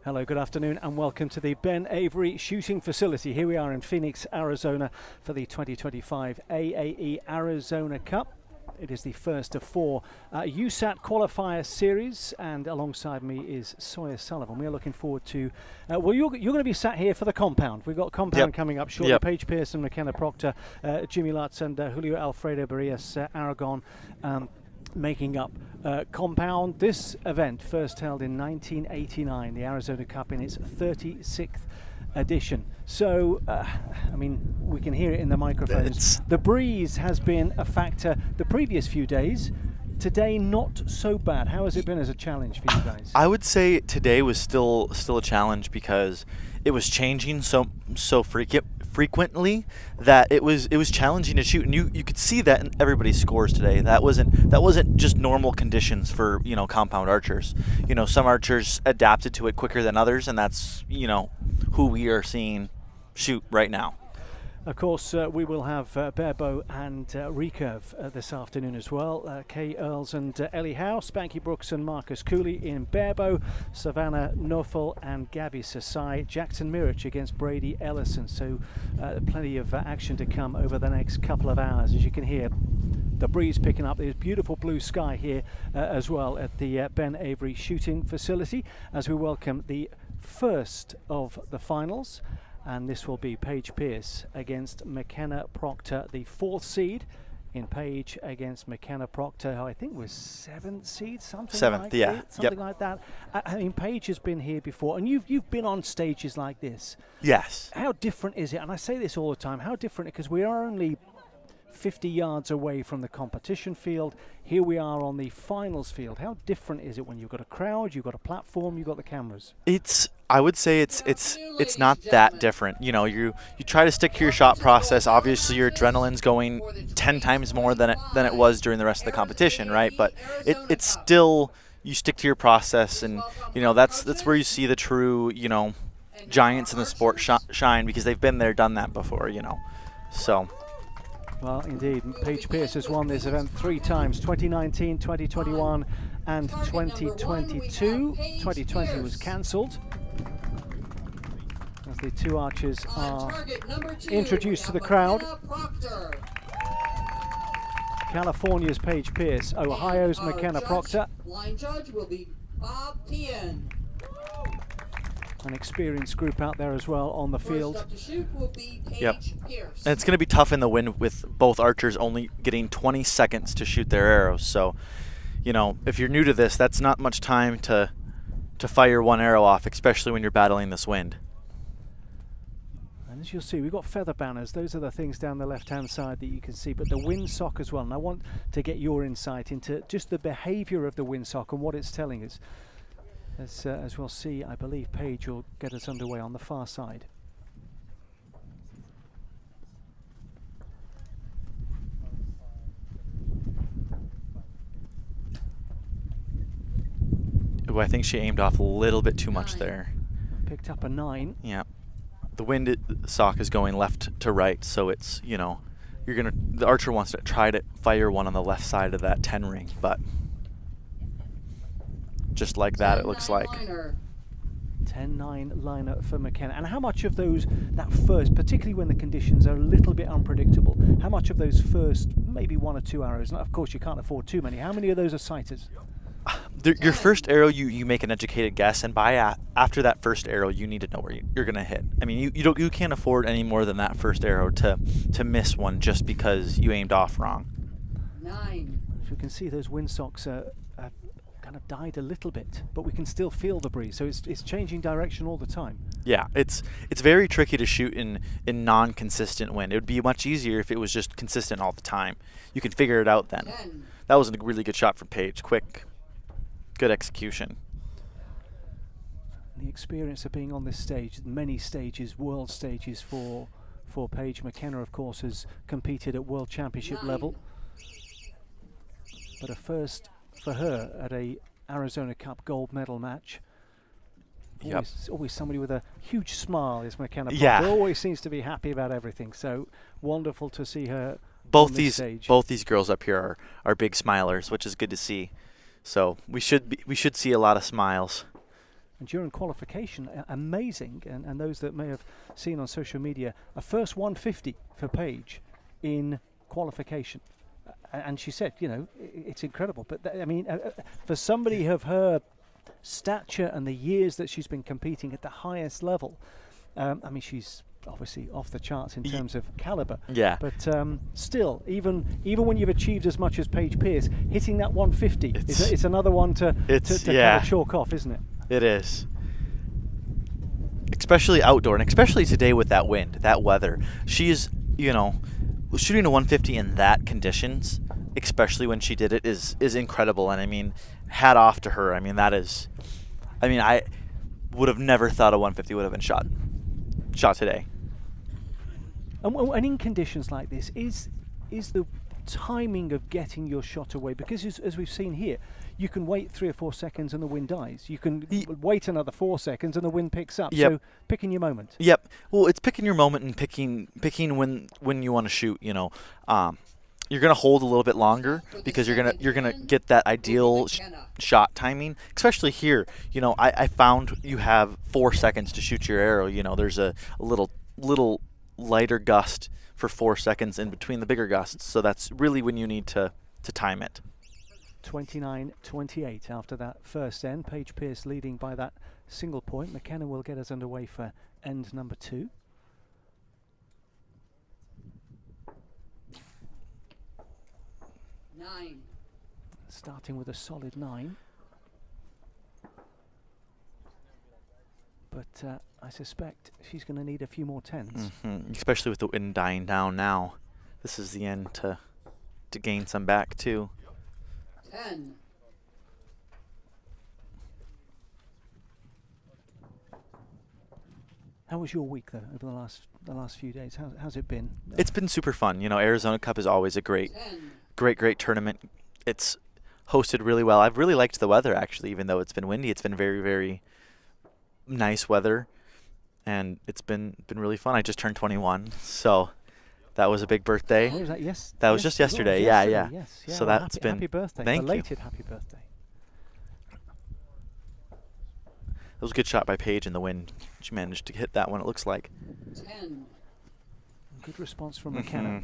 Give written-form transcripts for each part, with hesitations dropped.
Hello, good afternoon, and welcome to the Ben Avery shooting facility. Here we are in Phoenix, Arizona for the 2025 AAE Arizona Cup. It is the first of four USAT qualifier series, and alongside me is Sawyer Sullivan. We are looking forward to, well, you're going to be sat here for the compound. We've got compound coming up shortly. Paige Pearce and McKenna Proctor, Jimmy Lutz and Julio Alfredo Barillas, Aragon, making up compound. This event first held in 1989, the Arizona Cup in its 36th edition. So, I mean, we can hear it in the microphones. The breeze has been a factor the previous few days. Today, not so bad. How has it been as a challenge for you guys? I would say today was still a challenge because it was changing so frequently that it was challenging to shoot, and you could see that in everybody's scores today. That wasn't just normal conditions for compound archers. Some archers adapted to it quicker than others, and that's who we are seeing shoot right now. Of course, we will have Barebow and Recurve this afternoon as well. Kay Earls and Ellie Howe, Spanky Brooks and Marcus Cooley in Barebow, Savannah Noel and Gabby Cersai, Jackson Mirich against Brady Ellison. So plenty of action to come over the next couple of hours. As you can hear, the breeze picking up. There's beautiful blue sky here as well at the Ben Avery shooting facility as we welcome the first of the finals. And this will be Paige Pearce against McKenna Proctor, the 4th seed in Paige against McKenna Proctor, who I think was 7th seed, something like that. I mean, Paige has been here before, and you've been on stages like this. Yes. How different is it? And I say this all the time. How different? Because we are only 50 yards away from the competition field. Here we are on the finals field. How different is it when you've got a crowd, you've got a platform, you've got the cameras? I would say it's not that different. You try to stick to your shot process. Obviously, your adrenaline's going 10 times more than it was during the rest of the competition, right? But it's still, you stick to your process, and that's where you see the true giants in the sport shine, because they've been there, done that before. So. Well, indeed, Paige Pearce has won this event 3 times, 2019, 2021 and 2022. 2020 was cancelled as the 2 archers are introduced to the crowd. California's Paige Pearce, Ohio's McKenna Proctor. Line judge will be Bob Tien. An experienced group out there as well on the field. Yep. And it's going to be tough in the wind with both archers only getting 20 seconds to shoot their arrows. So, if you're new to this, that's not much time to fire one arrow off, especially when you're battling this wind. And as you'll see, we've got feather banners. Those are the things down the left-hand side that you can see, but the windsock as well. And I want to get your insight into just the behavior of the windsock and what it's telling us. As we'll see, I believe Paige will get us underway on the far side. Ooh, I think she aimed off a little bit too much there. Picked up a 9. Yeah. The wind sock is going left to right, so it's, the archer wants to try to fire one on the left side of that 10 ring, but just like that, it looks like. 10-9 liner for McKenna. And how much of that first, particularly when the conditions are a little bit unpredictable, how much of those first, maybe 1 or 2 arrows, and of course you can't afford too many, how many of those are sighters? Your first arrow, you make an educated guess, and after that first arrow, you need to know where you're going to hit. I mean, you can't afford any more than that first arrow to miss one just because you aimed off wrong. 9. As you can see, those windsocks are kind of died a little bit, but we can still feel the breeze, so it's changing direction all the time. Yeah, it's very tricky to shoot in non-consistent wind. It would be much easier if it was just consistent all the time. You can figure it out then. 10. That was a really good shot from Paige. Quick, good execution. The experience of being on this stage, many stages, world stages for Paige. McKenna, of course, has competed at World Championship 9. level, but a first for her at a Arizona Cup gold medal match. Always somebody with a huge smile is McKenna. Yeah. Always seems to be happy about everything. So wonderful to see her. Both these girls up here are big smilers, which is good to see. So we should see a lot of smiles And during qualification, amazing, and those that may have seen on social media, a first 150 for Paige in qualification. And she said, you know, it's incredible. But I mean, for somebody of her stature and the years that she's been competing at the highest level, I mean, she's obviously off the charts in terms of caliber. Yeah. But still, even when you've achieved as much as Paige Pearce, hitting that 150 it's another one to kind of chalk off, isn't it? It is. Especially outdoor, and especially today with that wind, that weather. She's, you know, shooting a 150 in that conditions, especially when she did it, is incredible. And I mean, hat off to her. I mean, that is, I mean, I would have never thought a 150 would have been shot today. And in conditions like this, is the timing of getting your shot away, because as we've seen here, you can wait 3 or 4 seconds and the wind dies. You can wait another 4 seconds and the wind picks up. Yep. So picking your moment. Yep. Well, it's picking your moment and picking when you want to shoot. You know, you're gonna hold a little bit longer because you're gonna get that ideal shot timing. Especially here, you know, I found you have 4 seconds to shoot your arrow. You know, there's a little lighter gust for 4 seconds in between the bigger gusts. So that's really when you need to time it. 29-28 after that first end. Paige Pearce leading by that single point. McKenna will get us underway for end number 2. Starting with a solid 9. But I suspect she's going to need a few more 10s. Especially with the wind dying down now. This is the end to gain some back too. 10. How was your week though over the last few days? How's it been? It's been super fun. You know, Arizona Cup is always a great tournament. It's hosted really well. I've really liked the weather actually, even though it's been windy. It's been very, very nice weather, and it's been really fun. I just turned 21, so that was a big birthday. Oh, was that yes? That was just yesterday. Yeah. Yes, yeah. So Well, that's happy birthday. Thank you. Belated happy birthday. It was a good shot by Paige in the wind. She managed to hit that one, it looks like. 10. Good response from McKenna.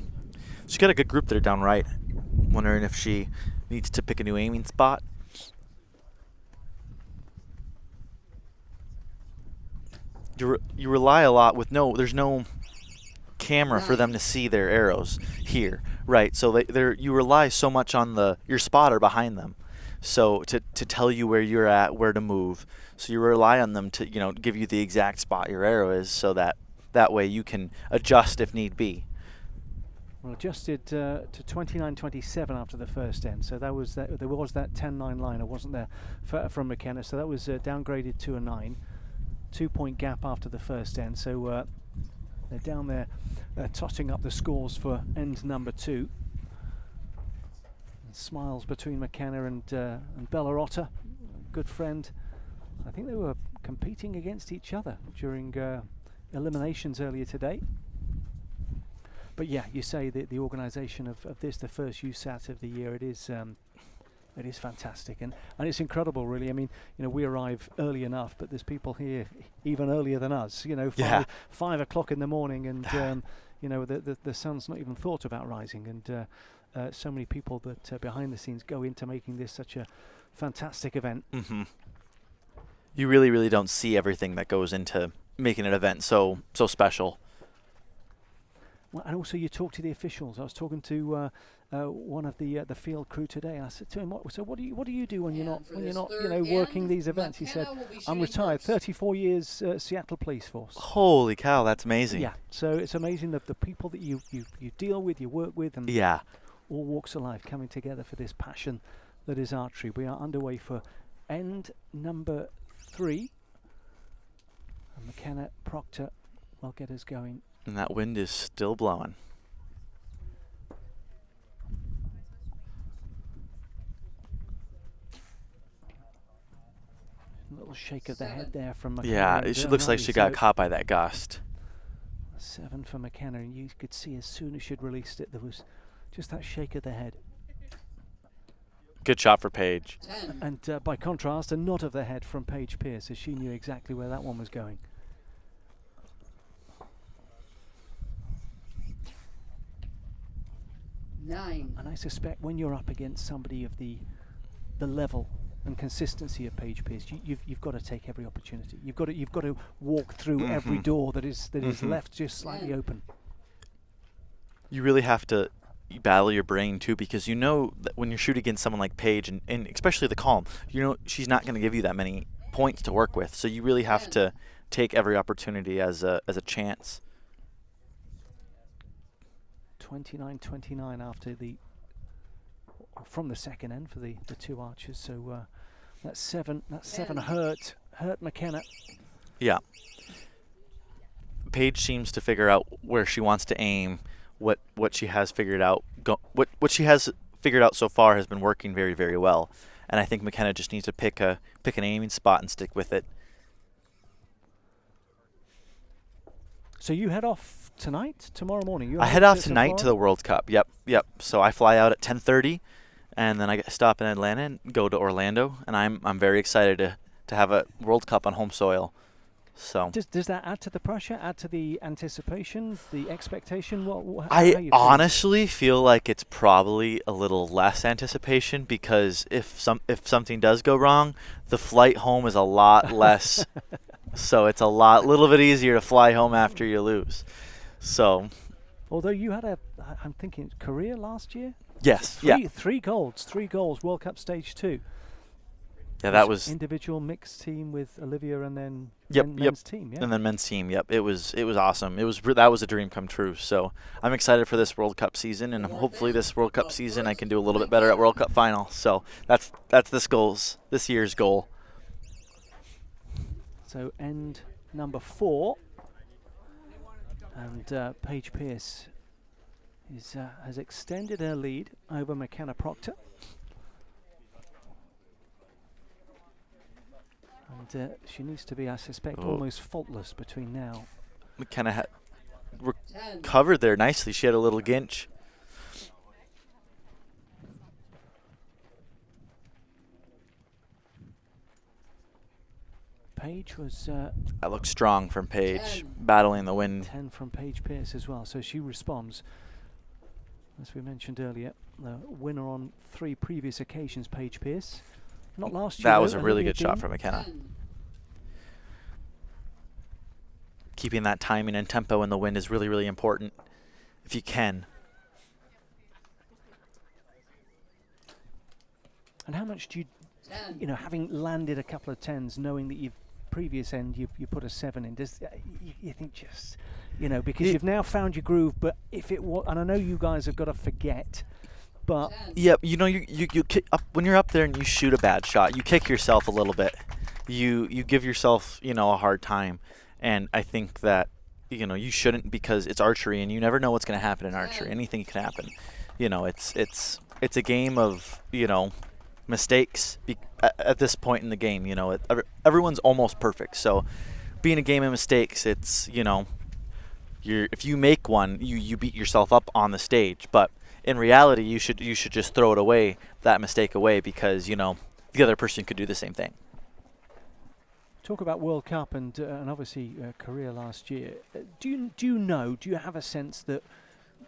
She got a good group there down right. Wondering if she needs to pick a new aiming spot. You rely a lot with there's no camera for them to see their arrows here, right? So you rely so much on your spotter behind them, so to tell you where you're at, where to move. So you rely on them to give you the exact spot your arrow is, so that way you can adjust if need be. Well, adjusted to 29-27 after the first end, so there was that 10-9 liner, wasn't there, from McKenna? So that was downgraded to a 9. 2-point gap after the first end, so they're down there totting up the scores for end number 2. And smiles between McKenna and Bella Otter, good friend. I think they were competing against each other during eliminations earlier today. But yeah, you say that the organisation of this, the first USAT of the year, it is fantastic, and it's incredible, really. I mean, we arrive early enough, but there's people here even earlier than us. 5 o'clock in the morning, and the sun's not even thought about rising, and so many people that behind the scenes go into making this such a fantastic event. You really, really don't see everything that goes into making an event so special. Well, and also you talk to the officials. I was talking to one of the field crew today. I said to him, "What do you do when you're not working these events?" He said, "I'm retired, 34 years Seattle Police Force." Holy cow, that's amazing. Yeah, so it's amazing that the people that you deal with, you work with, and all walks of life coming together for this passion that is archery. We are underway for end number 3. And McKenna Proctor will get us going. And that wind is still blowing. A little shake of the head there from McKenna. Yeah, it looks like she got caught by that gust. 7 for McKenna, and you could see as soon as she'd released it, there was just that shake of the head. Good shot for Paige. 10. And by contrast, a nod of the head from Paige Pearce, as she knew exactly where that one was going. Nine. And I suspect when you're up against somebody of the level and consistency of Paige Pearce, you've got to take every opportunity. You've got to walk through every door that is left just slightly open. You really have to battle your brain too, because you know that when you're shooting against someone like Paige, and especially the calm, you know she's not going to give you that many points to work with. So you really have to take every opportunity as a chance. 29-29 after from the second end for the two archers. So that seven hurt McKenna. Yeah. Paige seems to figure out where she wants to aim. What she has figured out, what she has figured out so far has been working very, very well. And I think McKenna just needs to pick an aiming spot and stick with it. So you head off tomorrow morning? I head off tonight to the World Cup. Yep. So I fly out at 10:30, and then I stop in Atlanta and go to Orlando. And I'm very excited to have a World Cup on home soil. So does that add to the pressure, add to the anticipation, the expectation? I honestly feel like it's probably a little less anticipation, because if something does go wrong, the flight home is a lot less. So it's little bit easier to fly home after you lose. So, although you had I'm thinking career last year. Yes. Three golds, World Cup stage 2. Yeah, that was individual mixed team with Olivia, and then men's team. Yeah. And then men's team. Yep, it was awesome. That was a dream come true. So I'm excited for this World Cup season, and hopefully this World Cup season I can do a little bit better at World Cup final. So that's this year's goal. So end number 4, and Paige Pearce has extended her lead over McKenna Proctor. And she needs to be, I suspect, almost faultless between now. McKenna had recovered there nicely. She had a little ginch. Paige was... that looks strong from Paige, battling the wind. 10 from Paige Pearce as well, so she responds. As we mentioned earlier, the winner on 3 previous occasions, Paige Pearce. Not last year. That was a really good shot from McKenna. Keeping that timing and tempo in the wind is really, really important, if you can. And how much do you know, having landed a couple of 10s, knowing that you've previous end you put a 7 in, does you think just, you know, because you've now found your groove, but if it was, and I know you guys have got to forget, but yeah, you know, you kick up, when you're up there and you shoot a bad shot, you kick yourself a little bit. You give yourself, you know, a hard time, and I think that, you know, you shouldn't, because it's archery and you never know what's going to happen in archery. Anything can happen. You know, it's a game of, you know, mistakes at this point in the game. You know, everyone's almost perfect. So being a game of mistakes, it's, you know, if you make one, you beat yourself up on the stage, but in reality, you should just throw it away, that mistake away, because, you know, the other person could do the same thing. Talk about World Cup and obviously career last year. Do you have a sense that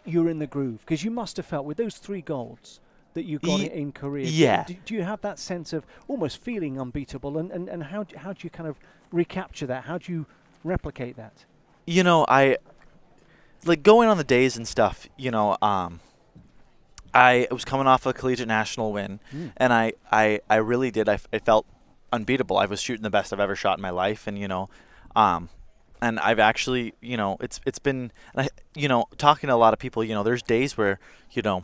you're in the groove? Because you must have felt with those 3 golds that you got in Korea. Yeah. Do you have that sense of almost feeling unbeatable? And how do you kind of recapture that? How do you replicate that? You know, I like going on the days and stuff. You know, I was coming off a collegiate national win, and I really did. I felt unbeatable. I was shooting the best I've ever shot in my life, and, you know, and I've actually, you know, it's been, you know, talking to a lot of people, you know, there's days where, you know,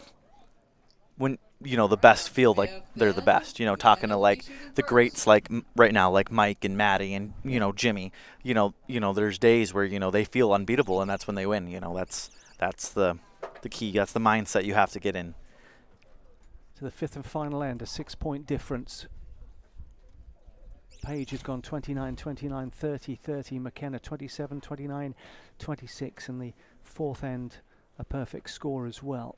when, you know, the best feel like they're the best, you know, talking to like the greats, like right now, like Mike and Maddie and, you know, Jimmy, you know, there's days where, you know, they feel unbeatable, and that's when they win. You know, that's the key. That's the mindset you have to get in. To the 5th and final end, a 6-point difference. Paige has gone 29, 29, 30, 30. McKenna 27, 29, 26, and the 4th end a perfect score as well.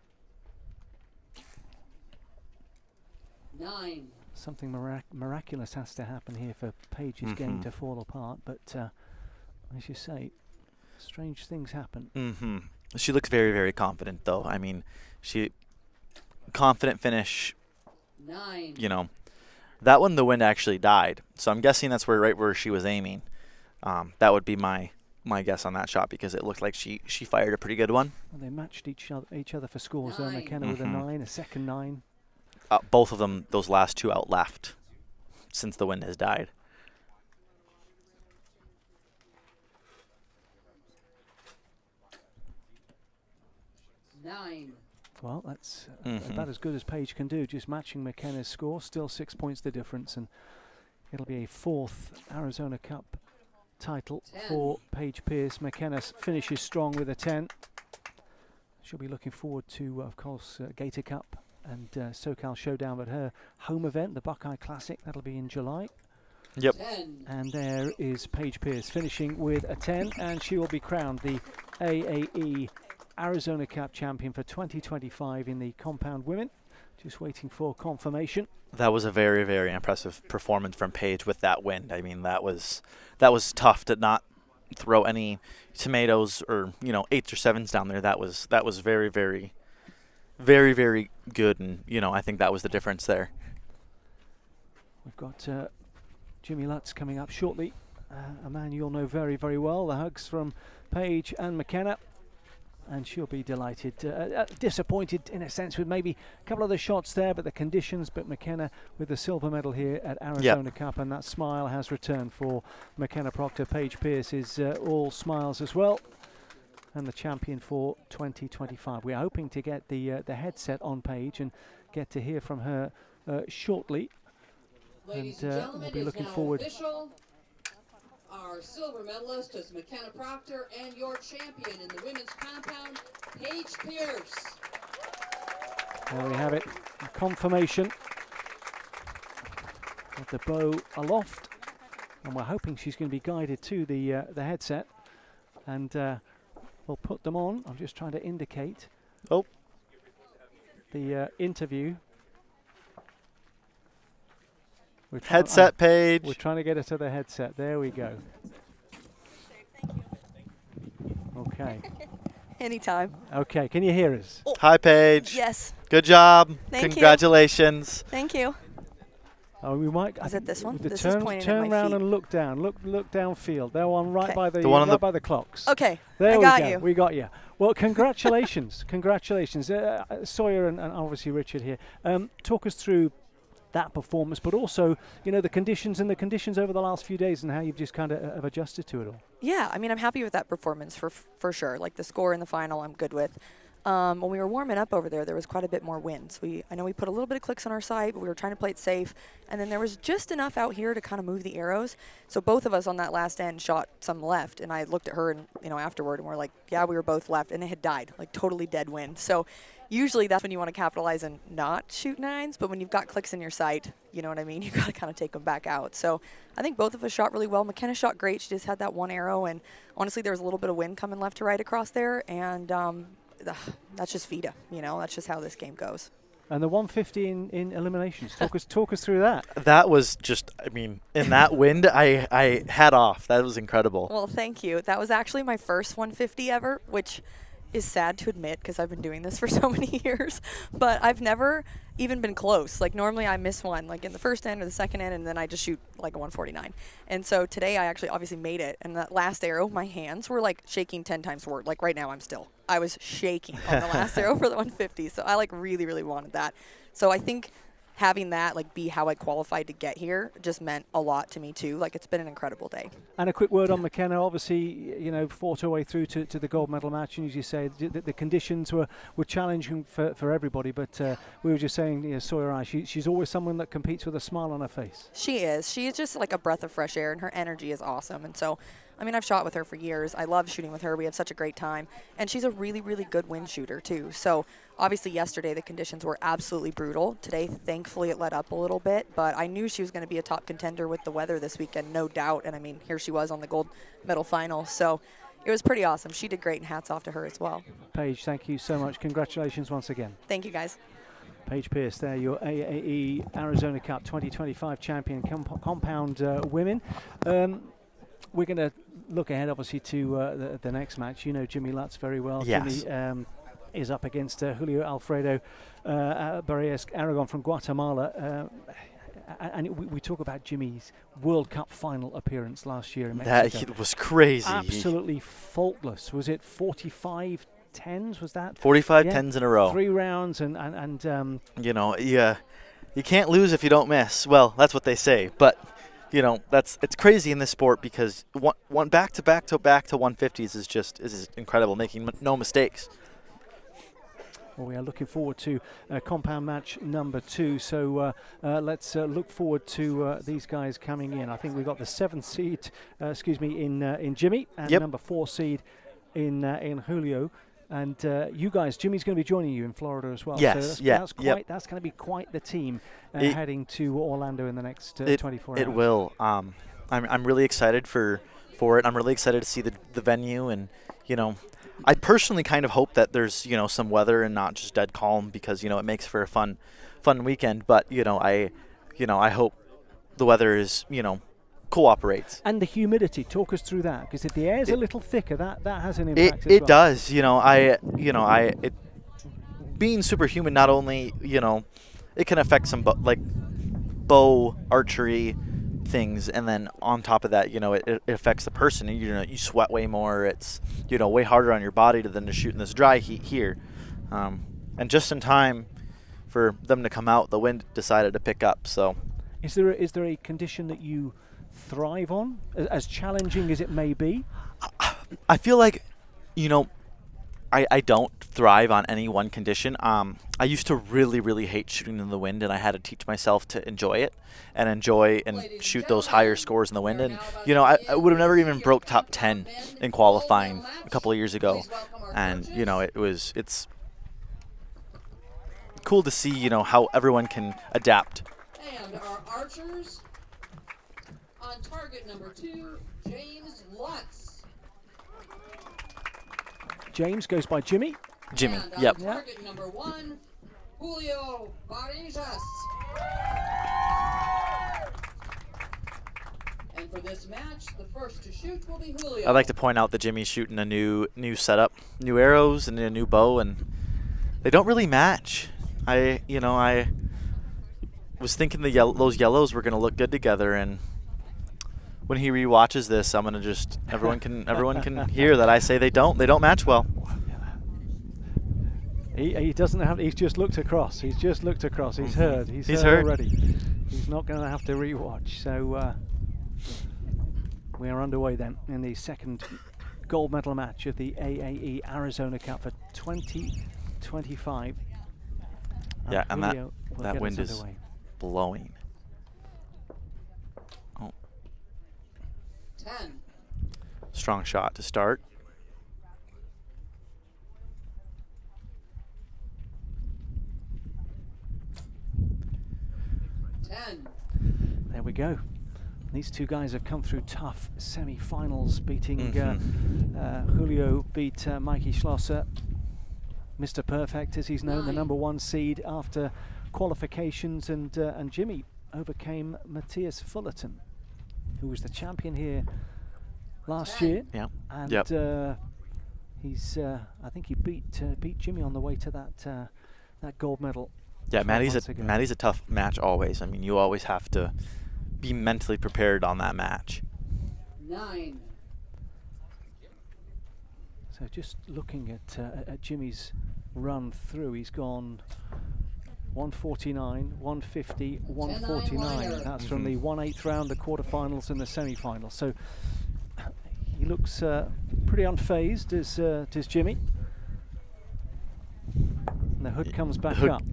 9. Something miraculous has to happen here for Paige's game to fall apart, but as you say, strange things happen. She looks very, very confident, though. I mean, confident finish. 9. You know, that one the wind actually died, so I'm guessing that's right where she was aiming. That would be my guess on that shot, because it looked like she fired a pretty good one. Well, they matched each other for scores there. McKenna with a 9, a second 9. Both of them, those last two out left, since the wind has died. Well, that's about as good as Paige can do, just matching McKenna's score. Still 6 points the difference, and it'll be a 4th Arizona Cup title for Paige Pearce. McKenna finishes strong with a 10. She'll be looking forward to, of course, Gator Cup and SoCal Showdown, but her home event, the Buckeye Classic, that'll be in July. Yep. 10. And there is Paige Pearce finishing with a 10, and she will be crowned the AAE Arizona Cup champion for 2025 in the compound women. Just waiting for confirmation. That was a very, very impressive performance from Paige with that wind. I mean, that was tough to not throw any tomatoes or 8s or 7s down there. That was very, very, very, very good, and I think that was the difference there. We've got Jimmy Lutz coming up shortly, a man you'll know very, very well. The hugs from Paige and McKenna, and she'll be delighted. Disappointed in a sense with maybe a couple of the shots there, but the conditions. But McKenna with the silver medal here at Arizona Cup, and that smile has returned for McKenna Proctor. Paige Pearce is all smiles as well, and the champion for 2025. We're hoping to get the headset on Paige and get to hear from her shortly. Ladies and and gentlemen, we'll be it is looking now forward. official. Our silver medalist is McKenna Proctor, and your champion in the women's compound, Paige Pearce. There we have it, a confirmation of the bow aloft, and we're hoping she's going to be guided to the headset, and we'll put them on. I'm just trying to indicate the interview. Headset Paige. We're trying to get her to the headset. There we go. Okay. Anytime. Okay, can you hear us? Oh. Hi, Paige. Yes. Good job. Thank you. Congratulations. Thank you. Oh, we might. Is it this one? This turn, is pointing turn at my around feet. and look down. Look downfield. They're on right by The one on right the by the clocks. Okay. There I we got go. you. We got you. Well, congratulations, congratulations, Sawyer and obviously Richard here. Talk us through that performance, but also the conditions over the last few days and how you've just kind of have adjusted to it all. Yeah, I mean, I'm happy with that performance for sure. Like the score in the final, I'm good with. When we were warming up over there was quite a bit more wind. So I know we put a little bit of clicks on our side, but we were trying to play it safe. And then there was just enough out here to kind of move the arrows. So both of us on that last end shot some left, and I looked at her and afterward, and we're like, yeah, we were both left, and it had died, like totally dead wind. So usually that's when you want to capitalize and not shoot 9s, but when you've got clicks in your sight, you know what I mean? You got to kind of take them back out. So I think both of us shot really well. McKenna shot great. She just had that one arrow, and honestly, there was a little bit of wind coming left to right across there, and that's just FIDA. That's just how this game goes. And the 150 in eliminations. Talk us through that. That was just, in that wind, I had off. That was incredible. Well, thank you. That was actually my first 150 ever, which is sad to admit because I've been doing this for so many years, but I've never even been close. Like normally I miss one like in the first end or the second end, and then I just shoot like a 149. And so today I actually obviously made it, and that last arrow, my hands were like shaking 10 times more. Like right now I was shaking on the last arrow for the 150. So I like really, really wanted that. So I think having that like be how I qualified to get here just meant a lot to me too. Like it's been an incredible day. And a quick word on McKenna. Obviously, fought her way through to the gold medal match, and as you say, the conditions were challenging for everybody. But we were just saying, Sawyer and I, she's always someone that competes with a smile on her face. She is. She is just like a breath of fresh air, and her energy is awesome. And so, I've shot with her for years. I love shooting with her. We have such a great time. And she's a really, really good wind shooter, too. So, obviously, yesterday the conditions were absolutely brutal. Today, thankfully, it let up a little bit. But I knew she was going to be a top contender with the weather this weekend, no doubt. And, here she was on the gold medal final. So, it was pretty awesome. She did great, and hats off to her as well. Paige, thank you so much. Congratulations once again. Thank you, guys. Paige Pearce there, your AAE Arizona Cup 2025 champion compound women. We're going to look ahead, obviously, to the next match. You know Jimmy Lutz very well. Yes. Jimmy is up against Julio Alfredo Barillas Aragon from Guatemala. And we talk about Jimmy's World Cup final appearance last year in Mexico. That was crazy. Absolutely faultless. Was it 45 10s? Was that 45 10s in a row? 3 rounds and you know, yeah, you can't lose if you don't miss. Well, that's what they say, but you know, it's crazy in this sport because one back to 150s is incredible, making no mistakes. Well, we are looking forward to compound match number 2. So let's look forward to these guys coming in. I think we've got the 7th seed, in Jimmy, and number 4 seed in Julio. And you guys, Jimmy's going to be joining you in Florida as well. Yes, so that's going to be quite the team heading to Orlando in the next 24 hours. It will. I'm really excited for it. I'm really excited to see the venue, and you know, I personally kind of hope that there's some weather and not just dead calm, because it makes for a fun weekend. But I hope the weather is cooperates. And the humidity, talk us through that, because if the air's a little thicker, that has an impact as well. It does. It being superhuman, not only it can affect some bow archery things, and then on top of that, it affects the person. You sweat way more. It's way harder on your body than to shoot in this dry heat here. And just in time for them to come out, the wind decided to pick up. So, is there a condition that you thrive on, as challenging as it may be? I feel like I don't thrive on any one condition. I used to really hate shooting in the wind, and I had to teach myself to enjoy it and shoot those higher scores in the wind. And I would have never even broke top 10 in qualifying a couple of years ago. And it's cool to see how everyone can adapt. And our archers on target number 2, James Lutz. James goes by Jimmy. Jimmy, And yep. on target number 1, Julio Barillas. And for this match, the first to shoot will be Julio. I'd like to point out that Jimmy's shooting a new setup, new arrows and a new bow, and they don't really match. I was thinking those yellows were going to look good together, and when he rewatches this, I'm gonna everyone can hear that I say they don't match well. He doesn't have. He's just looked across. He's heard. He's heard already. He's not going to have to rewatch. So we are underway then in the second gold medal match of the AAE Arizona Cup for 2025. Yeah, and that wind is blowing. 10. Strong shot to start. 10. There we go. These two guys have come through tough semi-finals, beating Julio beat Mikey Schlosser, Mr. Perfect as he's known, the number 1 seed after qualifications, and Jimmy overcame Matthias Fullerton, who was the champion here last year. Yeah. And he's I think he beat Jimmy on the way to that gold medal. Yeah, Maddie's a tough match always. I mean, you always have to be mentally prepared on that match. 9. So just looking at Jimmy's run through, he's gone 149, 150, 149. That's from the 1/8 round, the quarterfinals and the semi-finals. So he looks pretty unfazed, does Jimmy. And the hood comes back up.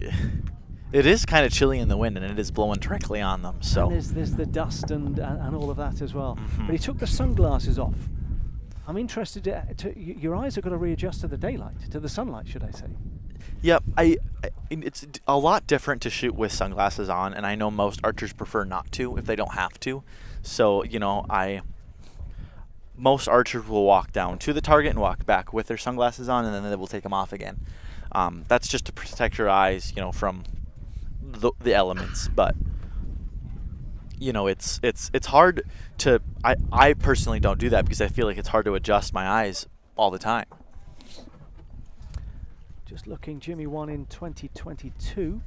It is kind of chilly in the wind, and it is blowing directly on them. So and there's the dust and all of that as well. But he took the sunglasses off. I'm interested your eyes have got to readjust to the daylight, to the sunlight, should I say? Yep, it's a lot different to shoot with sunglasses on, and I know most archers prefer not to if they don't have to. So most archers will walk down to the target and walk back with their sunglasses on, and then they will take them off again. That's just to protect your eyes, from the elements, but you know, it's hard to. I personally don't do that because I feel like it's hard to adjust my eyes all the time. Just looking, Jimmy won in 2022,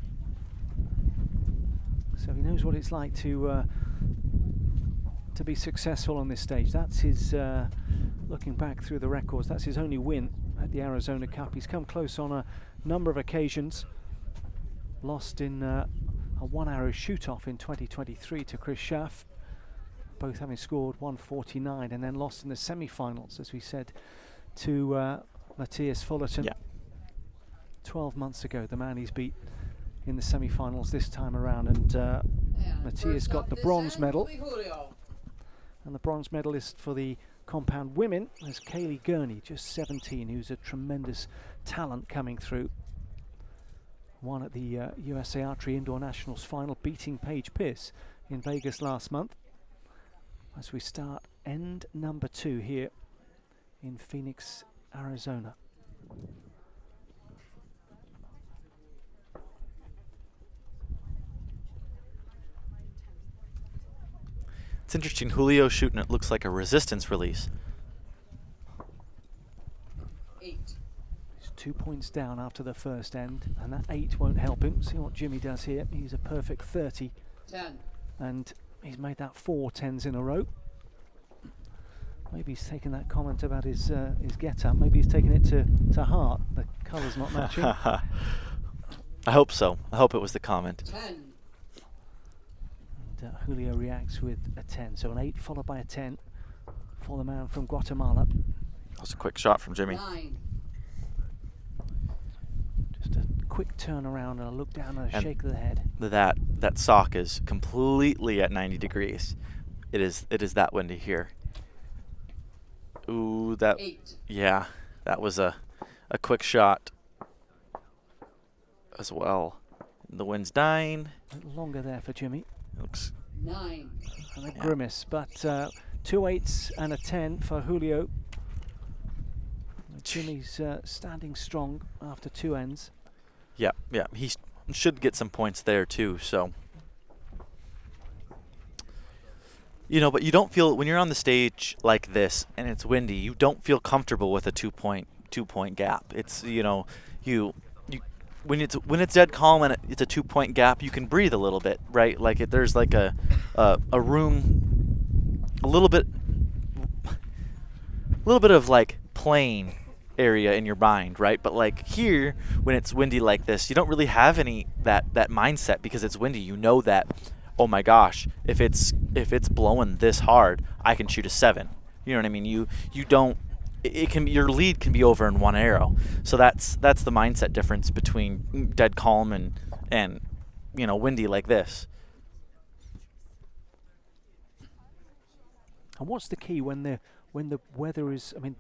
so he knows what it's like to be successful on this stage. That's his, looking back through the records, that's his only win at the Arizona Cup. He's come close on a number of occasions. Lost in a one-arrow shoot-off in 2023 to Chris Schaff, both having scored 149, and then lost in the semi-finals, as we said, to Matthias Fullerton. Yeah. 12 months ago, the man he's beat in the semi-finals this time around, and Matthias got the bronze medal. And the bronze medalist for the compound women is Kaylee Gurney, just 17, who's a tremendous talent coming through. Won at the USA Archery Indoor Nationals final, beating Paige Pearce in Vegas last month. As we start end number 2 here in Phoenix, Arizona. It's interesting, Julio shooting it looks like a resistance release. 8. He's 2 points down after the first end, and that 8 won't help him. See what Jimmy does here. He's a perfect 30. 10. And he's made that 4 10s in a row. Maybe he's taken that comment about his get-up. Maybe he's taken it to heart. The colour's not matching. I hope so. I hope it was the comment. 10. And Julio reacts with a 10. So an 8 followed by a 10 for the man from Guatemala. That was a quick shot from Jimmy. 9. Just a quick turn around and a look down and a shake of the head. That sock is completely at 90 degrees. It is that windy here. Ooh, that 8. yeah, that was a quick shot as well. The wind's dying. A little longer there for Jimmy. Looks 9. And a grimace, but 2 8s and a 10 for Julio. Jimmy's standing strong after 2 ends. yeah. He should get some points there too. So you know, but you don't feel when you're on the stage like this and it's windy. You don't feel comfortable with a 2 point gap. It's when it's dead calm and it's a 2 point gap, you can breathe a little bit, right? Like there's like a room, a little bit of like plain area in your mind, right? But like here, when it's windy like this, you don't really have any that mindset because it's windy. You know that, oh my gosh, if it's blowing this hard, I can shoot a 7. You know what I mean? You don't. Your lead can be over in 1 arrow. So that's the mindset difference between dead calm and you know, windy like this. And what's the key when the weather is? I mean,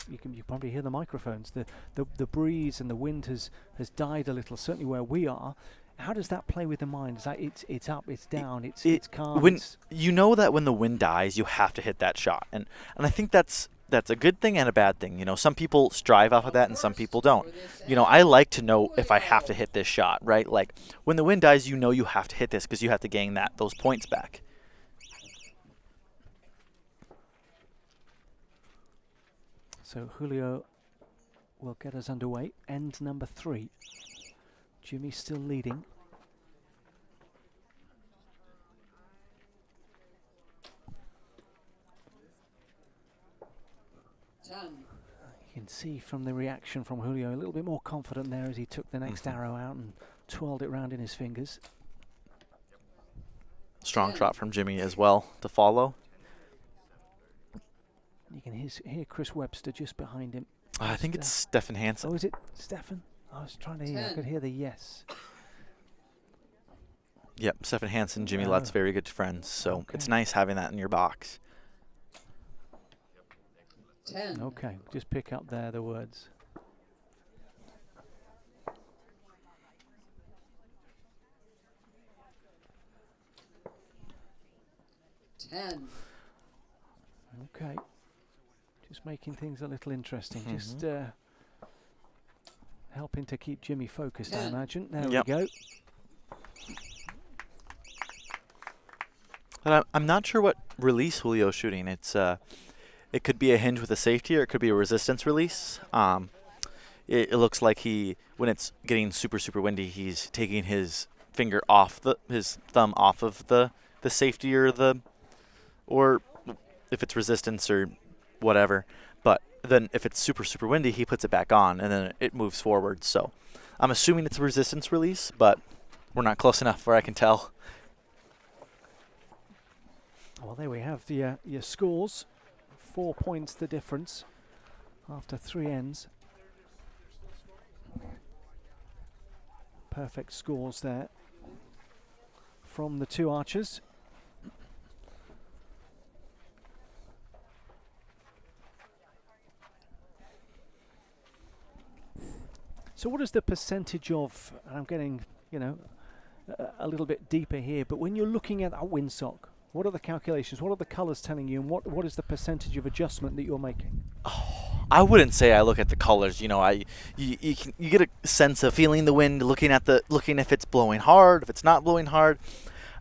you probably hear the microphones. The breeze and the wind has died a little. Certainly where we are. How does that play with the mind? Is that it's up, it's down, it's calm? When you know that when the wind dies, you have to hit that shot, and I think that's a good thing and a bad thing. You know, some people strive off of that and some people don't. You know, I like to know if I have to hit this shot, right? Like when the wind dies, you know you have to hit this because you have to gain those points back. So Julio will get us underway. End number 3. Jimmy still leading. You can see from the reaction from Julio a little bit more confident there as he took the next arrow out and twirled it round in his fingers. Strong shot from Jimmy as well to follow. You can hear Chris Webster just behind him. I think it's Stefan Hansen. Oh, is it Stefan? I was trying to hear. I could hear the yes. Yep, Stefan Hansen, Jimmy Lutz, very good friends. So it's nice having that in your box. 10. Okay, just pick up there the words. Okay, just making things a little interesting. Just helping to keep Jimmy focused, I imagine. There we go. But I'm not sure what release Julio's shooting. It could be a hinge with a safety, or it could be a resistance release. It looks like when it's getting super, super windy, he's taking his finger off his thumb off of the safety or if it's resistance or whatever. But then if it's super, super windy, he puts it back on and then it moves forward. So I'm assuming it's a resistance release, but we're not close enough where I can tell. Well, there we have the your scores. 4 points the difference after 3 ends. Perfect scores there from the 2 archers. So what is the percentage of, and I'm getting, a little bit deeper here, but when you're looking at that windsock, what are the calculations? What are the colours telling you? And what is the percentage of adjustment that you're making? Oh, I wouldn't say I look at the colors. You get a sense of feeling the wind, looking if it's blowing hard, if it's not blowing hard.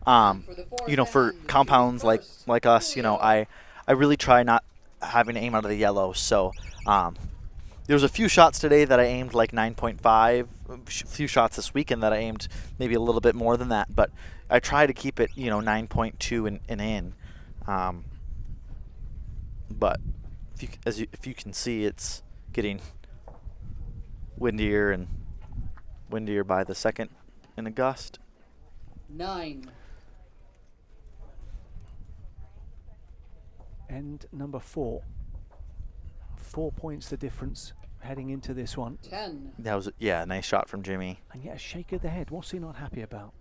For compounds like us, I really try not having to aim out of the yellow. So there was a few shots today that I aimed like 9.5. A few shots this weekend that I aimed maybe a little bit more than that, but I try to keep it 9.2 and in. But if you can see, it's getting windier and windier by the second in a gust. 9. End number 4. 4 points the difference heading into this one. 10. That was a nice shot from Jimmy. And yet a shake of the head. What's he not happy about?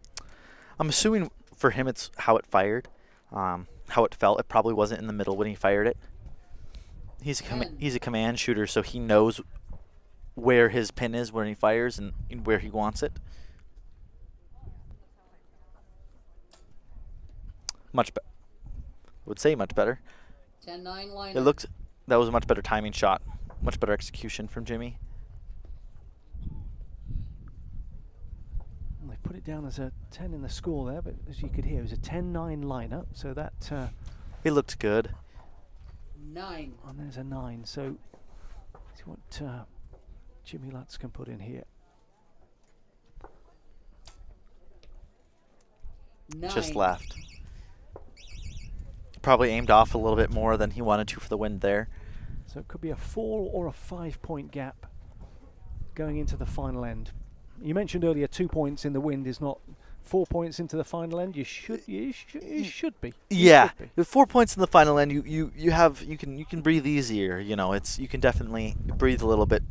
I'm assuming for him it's how it fired, how it felt. It probably wasn't in the middle when he fired it. He's a command shooter, so he knows where his pin is when he fires and where he wants it. Much better. Would say much better. 10-9 line. That was a much better timing shot, much better execution from Jimmy. They put it down as a 10 in the score there, but as you could hear, it was a 10-9 lineup, so that it looked good. 9. And there's a 9. So see what Jimmy Lutz can put in here. 9. Just left. Probably aimed off a little bit more than he wanted to for the wind there. So it could be a 4 or a 5 point gap going into the final end. You mentioned earlier 2 points in the wind is not 4 points into the final end. You should be. Yeah, with 4 points in the final end, you can breathe easier. You can definitely breathe a little bit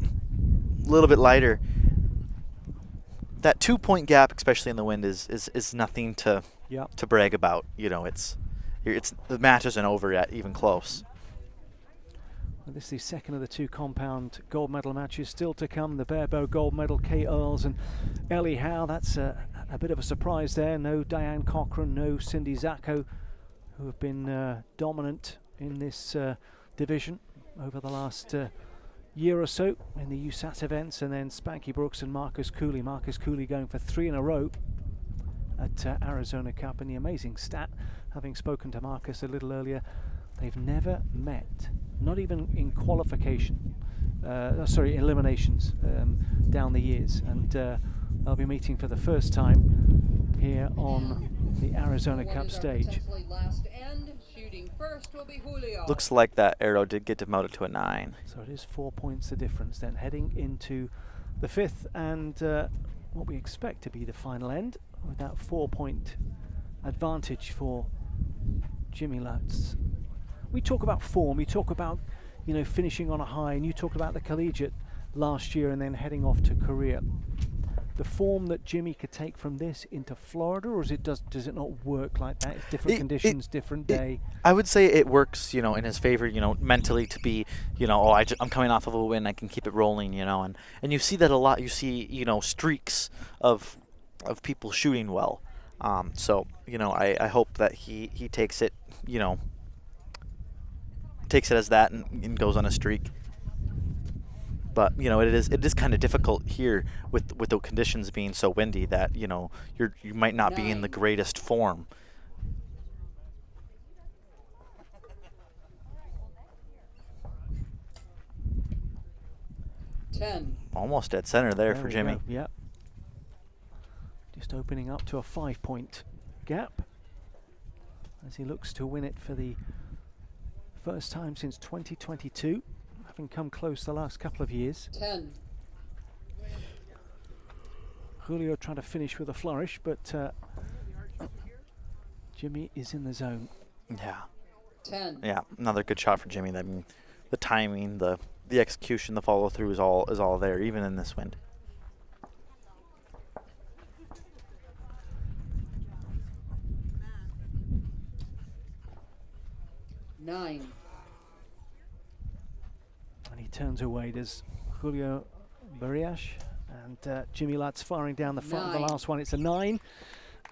lighter. That 2 point gap, especially in the wind, is nothing to brag about. The match isn't over yet, even close. Well, this is the second of the 2 compound gold medal matches still to come. The Barebow gold medal, Kay Earls and Ellie Howe. That's a bit of a surprise there. No Diane Cochran, no Cindy Zacco, who have been dominant in this division over the last year or so in the USAT events. And then Spanky Brooks and Marcus Cooley. Marcus Cooley going for 3 in a row at Arizona Cup. And the amazing stat, having spoken to Marcus a little earlier, they've never met, not even in qualification, eliminations down the years, and they'll be meeting for the first time here on the Arizona Cup stage. Looks like that arrow did get demoted to a 9. So it is 4 points the difference then heading into the 5th and what we expect to be the final end, with that 4 point advantage for Jimmy Lutz. We talk about form, we talk about finishing on a high, and you talked about the collegiate last year and then heading off to Korea. The form that Jimmy could take from this into Florida, or does it not work like that? It's different conditions, different day. I would say it works, in his favor, mentally to be, I'm coming off of a win, I can keep it rolling, and you see that a lot. You see, streaks of people shooting well. So, I hope that he takes it, takes it as that and goes on a streak. But it is kind of difficult here with the conditions being so windy that you might not be in the greatest form. 10. Almost dead center there for Jimmy. Yep. Just opening up to a 5-point gap as he looks to win it for the first time since 2022, having come close the last couple of years. 10. Julio trying to finish with a flourish, but Jimmy is in the zone. Yeah. 10. Yeah, another good shot for Jimmy. I mean, the timing, the execution, the follow through is all there, even in this wind. Nine. And he turns away. Does Julio Barillas and Jimmy Lutz firing down the front of the last one. It's a 9,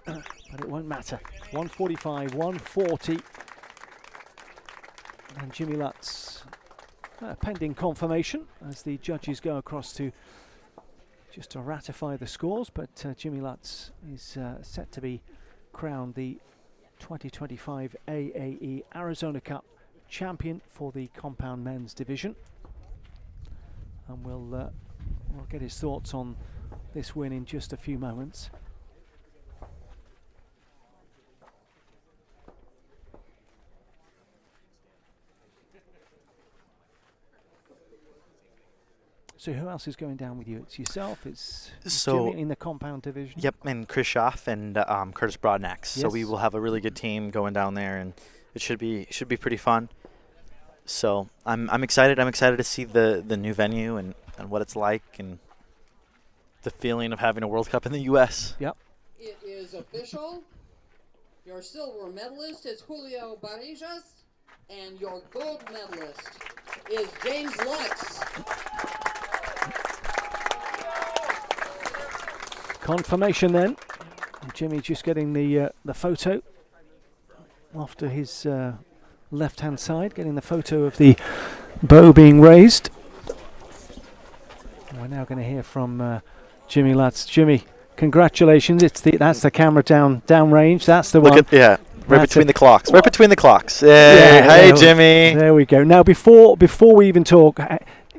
but it won't matter. 145, 140. And Jimmy Lutz pending confirmation as the judges go across to just to ratify the scores, but Jimmy Lutz is set to be crowned the 2025 AAE Arizona Cup champion for the compound men's division, and we'll get his thoughts on this win in just a few moments. So who else is going down with you? It's yourself, it's Jimmy in the compound division? Yep, and Chris Schaff and Curtis Broadnax. Yes. So we will have a really good team going down there, and it should be pretty fun. So I'm excited. I'm excited to see the new venue and what it's like, and the feeling of having a World Cup in the U.S. Yep. It is official. Your silver medalist is Julio Barillas, and your gold medalist is James Lutz. Confirmation then. Jimmy just getting the photo off to his left-hand side, getting the photo of the bow being raised. We're now going to hear from Jimmy Lutz. Jimmy, congratulations! That's the camera down range. That's the one. Right between the clocks. Right between the clocks. Hey, hi, Jimmy. There we go. Now, before we even talk,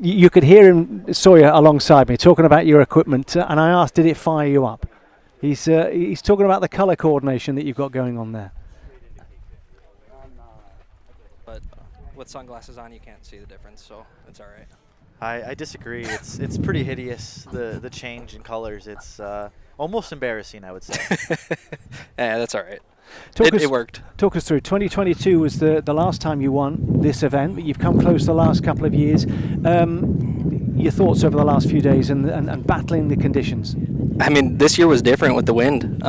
you could hear him, Sawyer, alongside me, talking about your equipment, and I asked, did it fire you up? He's talking about the colour coordination that you've got going on there. But with sunglasses on, you can't see the difference, so it's all right. I disagree. It's pretty hideous, the change in colors. It's almost embarrassing, I would say. Yeah, that's all right. It worked. Talk us through. 2022 was the last time you won this event, but you've come close the last couple of years. Your thoughts over the last few days and battling the conditions? I mean, this year was different with the wind.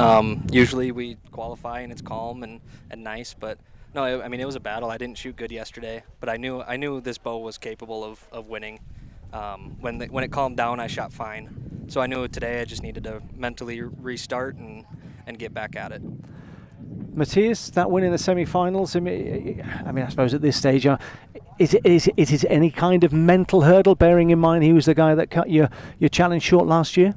Usually we qualify and it's calm and nice, but no, I mean, it was a battle. I didn't shoot good yesterday, but I knew this bow was capable of winning. When it calmed down, I shot fine. So I knew today I just needed to mentally restart and get back at it. Matthias, that win in the semi-finals, I mean, I suppose at this stage, is it any kind of mental hurdle, bearing in mind he was the guy that cut your challenge short last year?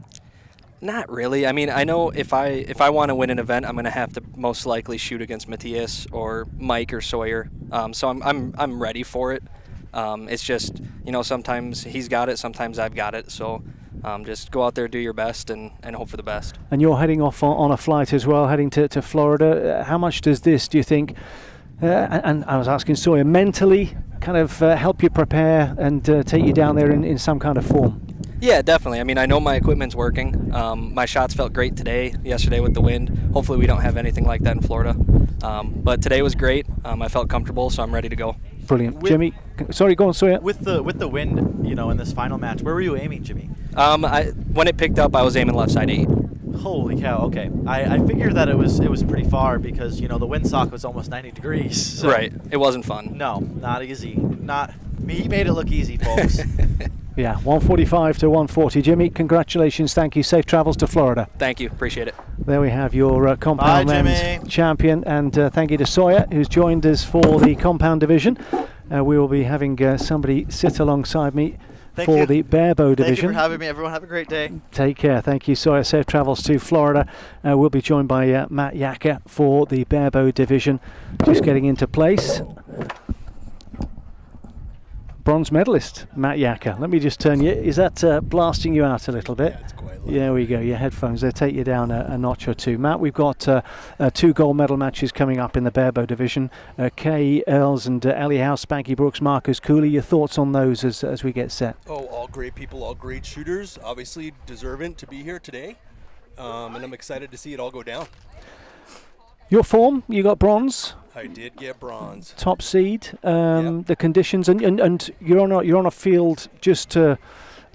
Not really. I mean, I know if I want to win an event, I'm going to have to most likely shoot against Matthias or Mike or Sawyer. So I'm ready for it. It's just, sometimes he's got it, sometimes I've got it. So just go out there, do your best, and hope for the best. And you're heading off on a flight as well, heading to Florida. How much does this, do you think, and I was asking Sawyer, mentally kind of help you prepare and take you down there in some kind of form? Yeah, definitely. I mean, I know my equipment's working. My shots felt great yesterday with the wind. Hopefully we don't have anything like that in Florida. But today was great. I felt comfortable, so I'm ready to go. Brilliant. Jimmy, sorry, go on, Sawyer. With the wind, in this final match, where were you aiming, Jimmy? When it picked up, I was aiming left side 8. Holy cow, okay. I figured that it was pretty far because, the windsock was almost 90 degrees. So right. It wasn't fun. No, not easy. He made it look easy, folks. Yeah, 145 to 140. Jimmy, congratulations. Thank you. Safe travels to Florida. Thank you. Appreciate it. There we have your compound men's champion. And thank you to Sawyer, who's joined us for the compound division. We will be having somebody sit alongside me Thank for you. the Barebow Thank division. you for having me. Everyone have a great day. Take care. Thank you. So safe travels to Florida. We'll be joined by Matt Yacker for the Barebow division. Just getting into place. Bronze medalist, Matt Yacker. Let me just turn you. Is that blasting you out a little bit? Yeah, it's quite loud. There we go. Your headphones, they take you down a notch or two. Matt, we've got 2 gold medal matches coming up in the Barebow division. Kay, Earls and Ellie Howe, Spanky Brooks, Marcus Cooley. Your thoughts on those as we get set? Oh, all great people, all great shooters. Obviously deserving to be here today. And I'm excited to see it all go down. Your form, you got bronze. I did get bronze. Top seed. Yep. The conditions, and you're on a field just to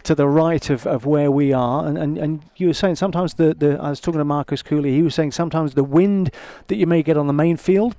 the right of where we are, and you were saying sometimes I was talking to Marcus Cooley. He was saying sometimes the wind that you may get on the main field,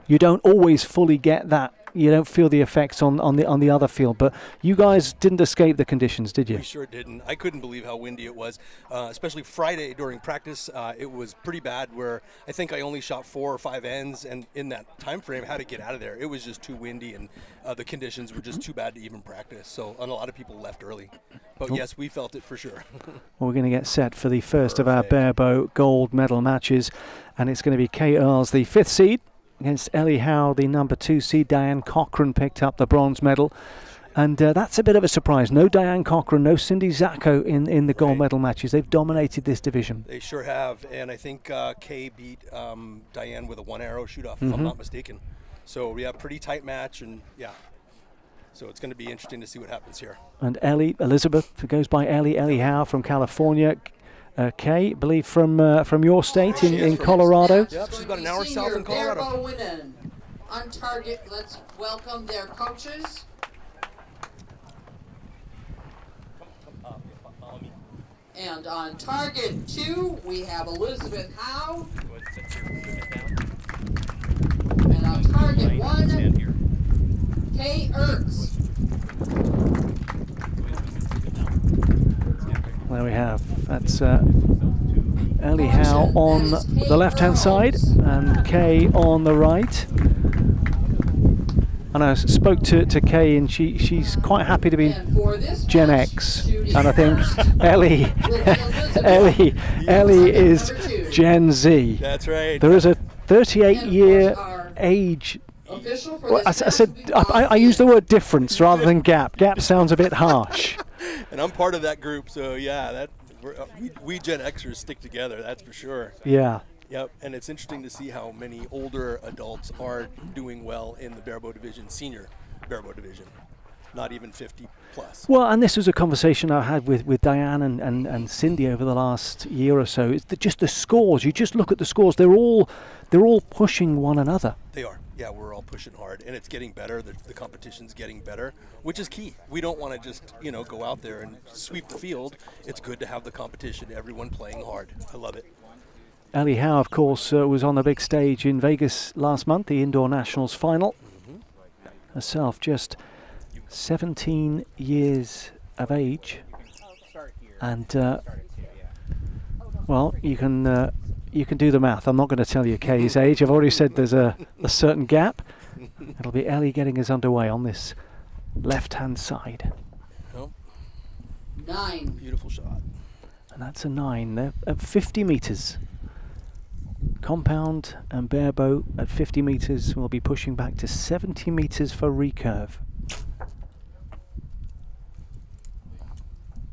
you don't always fully get that. You don't feel the effects on the other field, but you guys didn't escape the conditions, did you? We sure didn't. I couldn't believe how windy it was, especially Friday during practice. It was pretty bad where I think I only shot 4 or 5 ends, and in that time frame had to get out of there. It was just too windy, and the conditions were just too bad to even practice. So, and a lot of people left early. But yes, we felt it for sure. Well, we're going to get set for the first of our Barebow gold medal matches, and it's going to be Kay Earls, the 5th seed, against Ellie Howe, the number 2 seed. Diane Cochran picked up the bronze medal. And that's a bit of a surprise. No Diane Cochran, no Cindy Zacco in the gold medal matches. They've dominated this division. They sure have. And I think Kay beat Diane with a 1-arrow shoot-off, if I'm not mistaken. So, yeah, pretty tight match. And, yeah, so it's going to be interesting to see what happens here. And Ellie, Elizabeth, who goes by Ellie Howe from California. Kay, I believe from your state in Colorado. Yep, she's about an hour south in Colorado. Barebow women. On target, let's welcome their coaches. And on target 2, we have Elizabeth Howe. And on target 1, Kay Earls. There we have. That's Ellie Howe on the left-hand side and Kay on the right. And I spoke to Kay, and she's quite happy to be Gen X, and I think Ellie is Gen Z. That's right. There is a 38-year age. Well, I use the word difference rather than gap. Gap sounds a bit harsh. And I'm part of that group, so yeah, we Gen Xers stick together, that's for sure. Yeah. Yep, and it's interesting to see how many older adults are doing well in the Barebow division, senior Barebow division, not even 50 plus. Well, and this was a conversation I had with Diane and Cindy over the last year or so. It's just the scores. You just look at the scores. They're all pushing one another. They are. Yeah, we're all pushing hard, and it's getting better. The competition's getting better, which is key. We don't want to just go out there and sweep the field. It's good to have the competition, everyone playing hard. I love it. Ellie Howe, of course, was on the big stage in Vegas last month, the Indoor Nationals final. Herself just 17 years of age. And, well, you can do the math. I'm not going to tell you Kay's age. I've already said there's a certain gap. It'll be Ellie getting us underway on this left-hand side. 9. Beautiful shot. And that's a 9 there at 50 metres. Compound and Barebow at 50 metres will be pushing back to 70 metres for Recurve.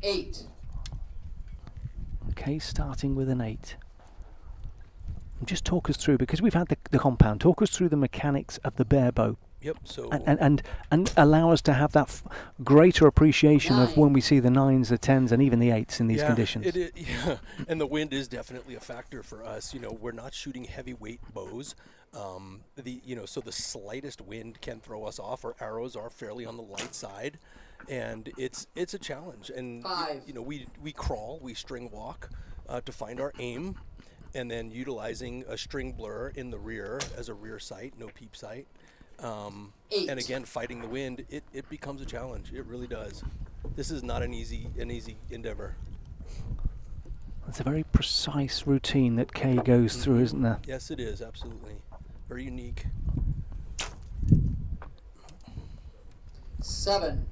8. Okay, starting with an 8. And just talk us through, because we've had the compound, talk us through the mechanics of the Barebow. Yep. So and allow us to have that greater appreciation of when we see the 9s, the 10s, and even the 8s in these conditions. Yeah, and the wind is definitely a factor for us. We're not shooting heavyweight bows. So the slightest wind can throw us off. Our arrows are fairly on the light side, and it's a challenge. And 5. We crawl, we string walk to find our aim, and then utilizing a string blur in the rear as a rear sight, no peep sight. 8. And again, fighting the wind, it becomes a challenge. It really does. This is not an easy endeavor. It's a very precise routine that Kay goes through, isn't there? Yes, it is, absolutely. Very unique. 7.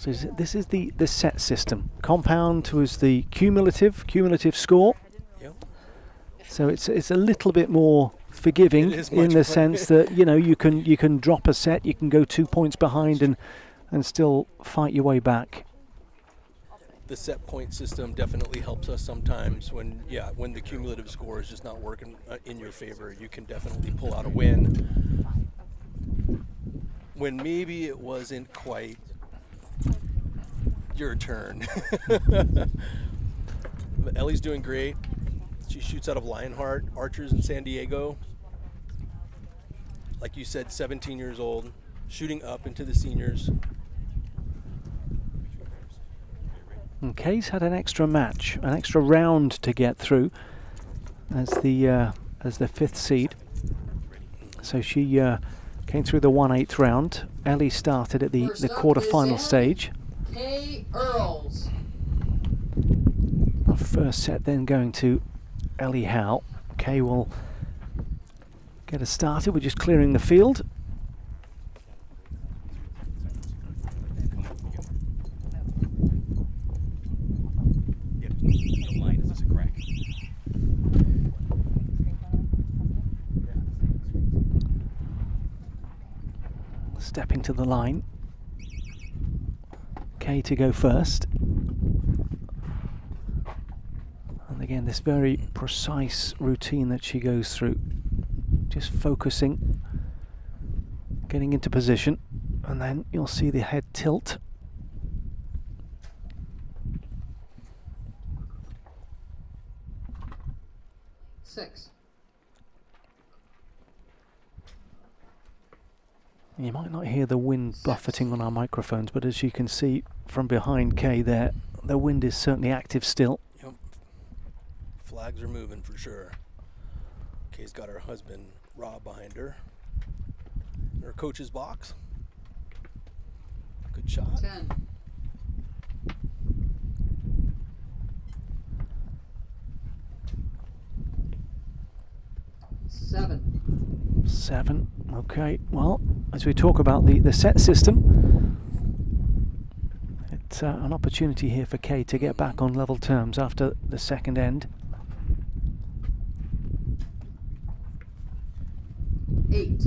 So this is the set system. Compound was the cumulative score. Yep. So it's a little bit more forgiving in the sense that you can drop a set, you can go 2 points behind and still fight your way back. The set point system definitely helps us sometimes when the cumulative score is just not working in your favor. You can definitely pull out a win when maybe it wasn't quite your turn. But Ellie's doing great. She shoots out of Lionheart Archers in San Diego. Like you said, 17 years old, shooting up into the seniors. And Kay's had an extra match, an extra round to get through as the 5th seed. So she came through the 1/8 round. Ellie started at the quarter-final stage. Earls. Our first set then going to Ellie Howe. Kay will get us started. We're just clearing the field. Stepping to the line. Kay to go first. And again, this very precise routine that she goes through. Just focusing, getting into position, and then you'll see the head tilt. Six. You might not hear the wind buffeting on our microphones, but as you can see from behind Kay there, the wind is certainly active still. Yep. Flags are moving for sure. Kay's got her husband Rob behind her. In her coach's box. Good shot. 10. Seven. Okay, well, as we talk about the set system, it's an opportunity here for Kay to get back on level terms after the second end. 8.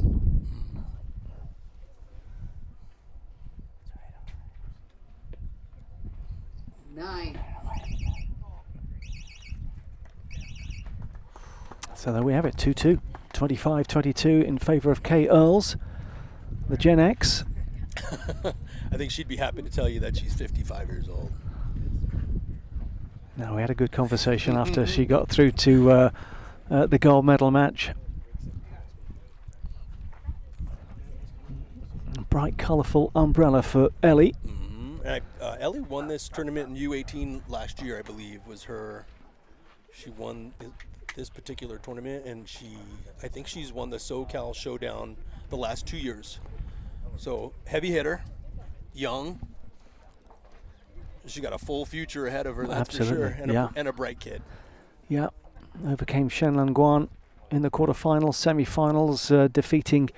Nine. So there we have it, 2-2. 25-22 in favour of Kay Earls, the Gen X. I think she'd be happy to tell you that she's 55 years old. Now, we had a good conversation after she got through to the gold medal match. Bright, colourful umbrella for Ellie. Ellie won this tournament in U18 last year, I believe, was her. She won this particular tournament, and I think she's won the SoCal Showdown the last 2 years. So heavy hitter, young. She got a full future ahead of her, that's Absolutely. for sure, and a bright kid. Yeah, overcame Shenlan Guan in the quarterfinals, semi-finals, defeating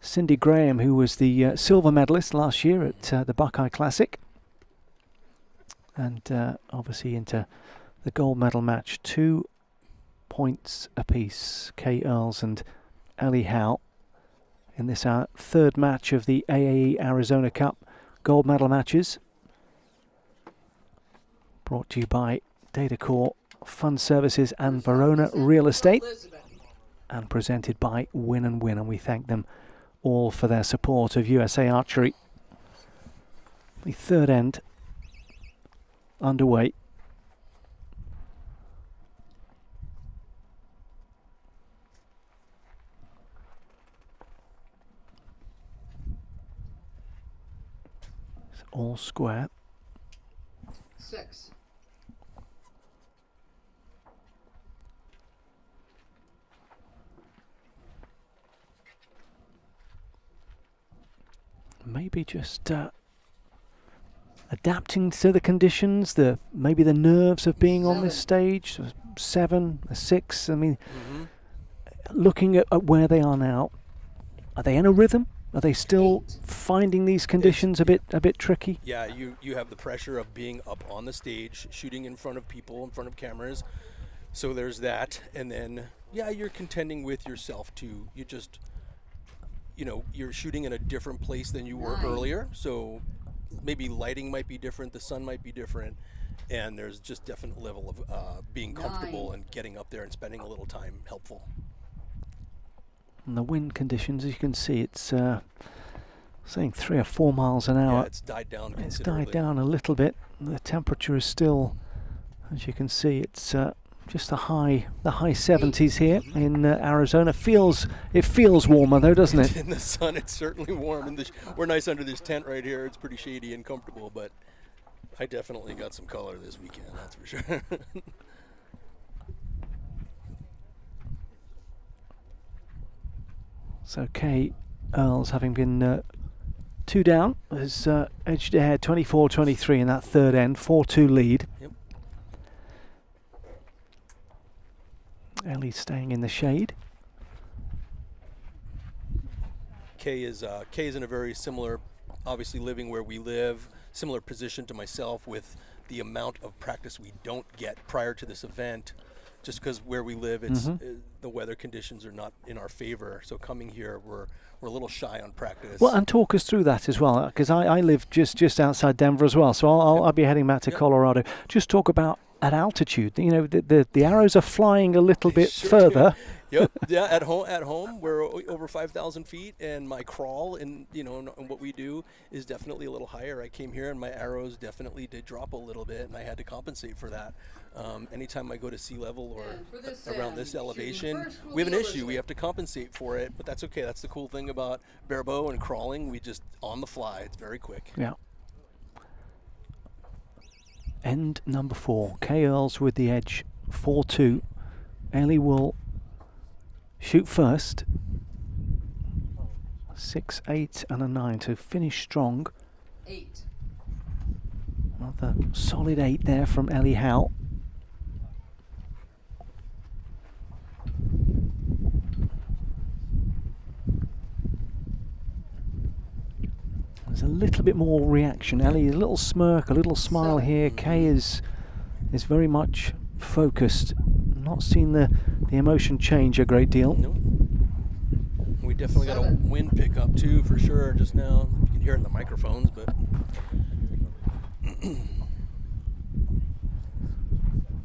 Cindy Graham, who was the silver medalist last year at the Buckeye Classic. And obviously into the gold medal match, 2 points apiece, Kay Earls and Ellie Howe, in this our third match of the AAE Arizona Cup gold medal matches. Brought to you by Datacore Fund Services and Verona Real Estate, and presented by Win and Win, and we thank them all for their support of USA Archery. The third end underway. It's all square. 6. Maybe just adapting to the conditions, maybe the nerves of being on this stage. 7, a 6. I mean, looking at where they are now, are they in a rhythm? Are they still finding these conditions a bit tricky? Yeah, you have the pressure of being up on the stage, shooting in front of people, in front of cameras. So there's that, and then you're contending with yourself too. You're shooting in a different place than you were earlier. So maybe lighting might be different, the sun might be different, and there's just definite level of being comfortable and getting up there and spending a little time helpful. And the wind conditions, as you can see, it's saying 3 or 4 miles an hour. Yeah, it's died down considerably. It's died down a little bit. The temperature is still, as you can see, it's just the high 70s here in Arizona. It feels warmer though, doesn't it? In the sun, it's certainly warm. We're nice under this tent right here. It's pretty shady and comfortable, but I definitely got some color this weekend, that's for sure. So Kay Earls, having been 2 down, has edged ahead 24-23 in that third end, 4-2 lead. Yep. Ellie staying in the shade. Kay is in a very similar, obviously living where we live, similar position to myself with the amount of practice we don't get prior to this event. Just because where we live, it's the weather conditions are not in our favor. So coming here, we're a little shy on practice. Well, and talk us through that as well, because I live just outside Denver as well. So I'll be heading back to Colorado. Just talk about at altitude. You know, the arrows are flying a little bit further. Yep. Yeah. At home, we're over 5,000 feet, and my crawl and what we do is definitely a little higher. I came here, and my arrows definitely did drop a little bit, and I had to compensate for that. Anytime I go to sea level or around this elevation, we have an issue. We have to compensate for it, but that's okay. That's the cool thing about Barebow and crawling. We just on the fly. It's very quick. Yeah. End number 4. Kay Earls with the edge, 4-2. Ellie will shoot first. 6, 8, and a 9 to finish strong. 8. Another solid 8 there from Ellie Howe. There's a little bit more reaction. Ellie, a little smirk, a little smile here. Kay is very much focused. Not seen the emotion change a great deal. Nope. We definitely got a wind pickup too, for sure. Just now, you can hear it in the microphones, but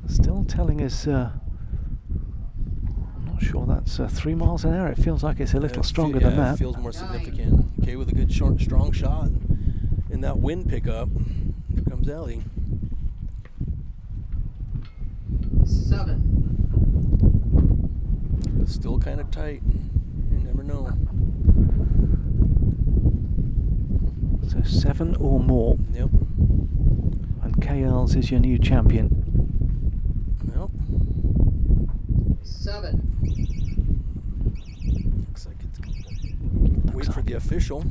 still telling us. I'm not sure that's 3 miles an hour. It feels like it's a little stronger than that. It feels more significant. Okay, with a good short, strong shot in that wind pickup. Here comes Ellie. 7. Still kind of tight. You never know. So 7 or more. Yep. And Kay Earls is your new champion. Yep. 7. Looks like it's wait for the official.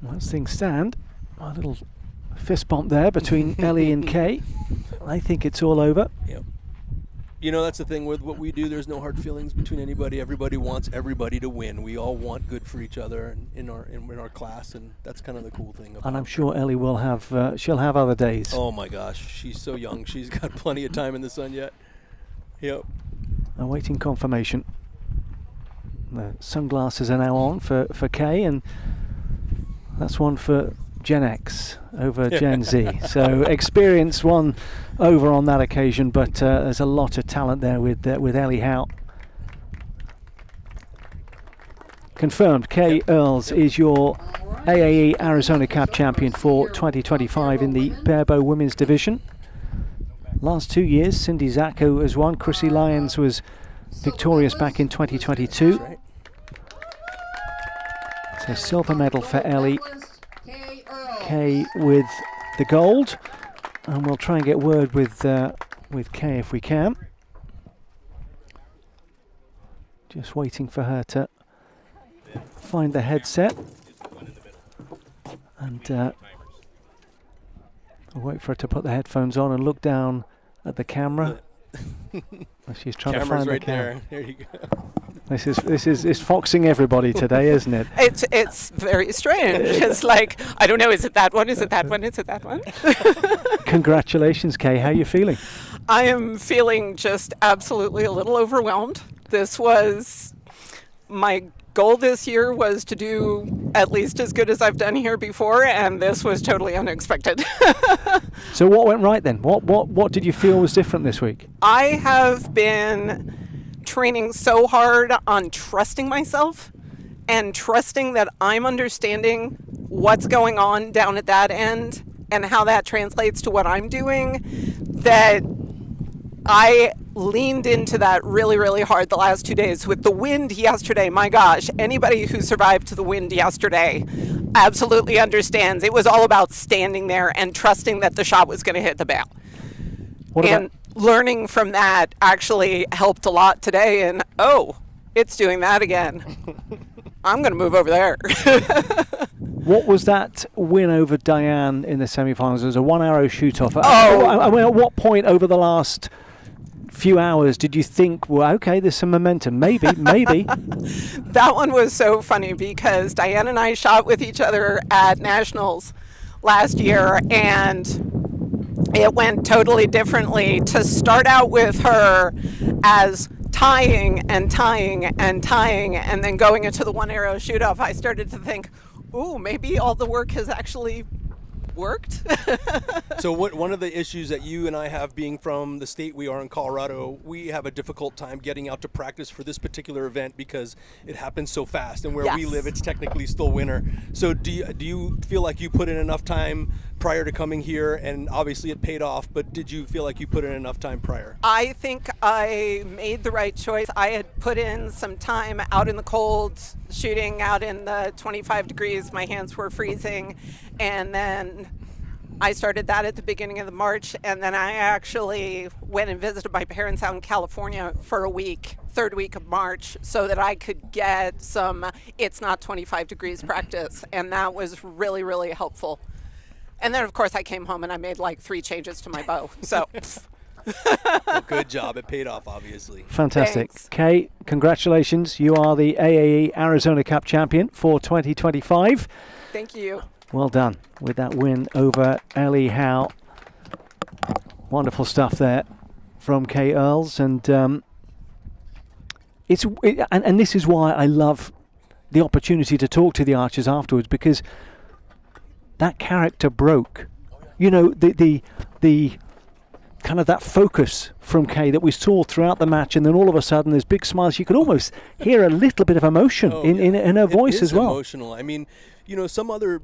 Well, as things stand, a little fist bump there between Ellie and Kay. I think it's all over. Yep. You know, that's the thing with what we do. There's no hard feelings between anybody. Everybody wants everybody to win. We all want good for each other in our class, and that's kind of the cool thing about And I'm sure Ellie will have she'll have other days. Oh my gosh, she's so young. She's got plenty of time in the sun yet. Yep. Awaiting confirmation. The sunglasses are now on for Kay, and that's one for Gen X over Gen Z. So experience one over on that occasion, but there's a lot of talent there with Ellie Howe. Confirmed, Kay Earls is your AAE Arizona Cup champion for 2025 in the Barebow Women's Division. Last 2 years, Cindy Zacco has won. Chrissy Lyons was victorious back in 2022. That's right. So silver medal for Ellie. Kay with the gold, and we'll try and get word with Kay if we can. Just waiting for her to find the headset, and I'll wait for her to put the headphones on and look down at the camera. She's trying Camera's to find right the camera. there. There you go. This is foxing everybody today, isn't it? It's very strange. It's like, I don't know, is it that one? Is it that one? Is it that one? Congratulations, Kay. How are you feeling? I am feeling just absolutely a little overwhelmed. This was my goal this year, was to do at least as good as I've done here before, and this was totally unexpected. So what went right then? What did you feel was different this week? I have been training so hard on trusting myself and trusting that I'm understanding what's going on down at that end and how that translates to what I'm doing, that I leaned into that really, really hard the last 2 days. With the wind yesterday, my gosh, anybody who survived the wind yesterday absolutely understands. It was all about standing there and trusting that the shot was going to hit the bail. And learning from that actually helped a lot today. And, oh, it's doing that again. I'm going to move over there. What was that win over Diane in the semi-finals? It was a one-arrow shoot-off. Oh. I mean, at what point over the last few hours did you think, well, okay, there's some momentum, maybe? That one was so funny because Diane and I shot with each other at Nationals last year, and it went totally differently. To start out with her as tying and tying and tying and then going into the one-arrow shoot-off, I started to think, ooh, maybe all the work has actually worked. So one of the issues that you and I have, being from the state we are in Colorado, we have a difficult time getting out to practice for this particular event because it happens so fast, and where we live, it's technically still winter. So do you feel like you put in enough time prior to coming here? And obviously it paid off, but did you feel like you put in enough time prior? I think I made the right choice. I had put in some time out in the cold, shooting out in the 25 degrees. My hands were freezing, and then I started that at the beginning of the March, and then I actually went and visited my parents out in California for a week, third week of March, so that I could get some it's not 25 degrees practice, and that was really, really helpful. And then, of course, I came home and I made like 3 changes to my bow. So, Well, good job. It paid off, obviously. Fantastic. Thanks. Kay, congratulations. You are the AAE Arizona Cup champion for 2025. thank you. Well done with that win over Ellie Howe. Wonderful stuff there from Kay Earls. And and this is why I love the opportunity to talk to the archers afterwards, because that character broke. You know, the kind of that focus from Kay that we saw throughout the match, and then all of a sudden there's big smiles. You could almost hear a little bit of emotion in her voice as well. Emotional. I mean, you know, some other,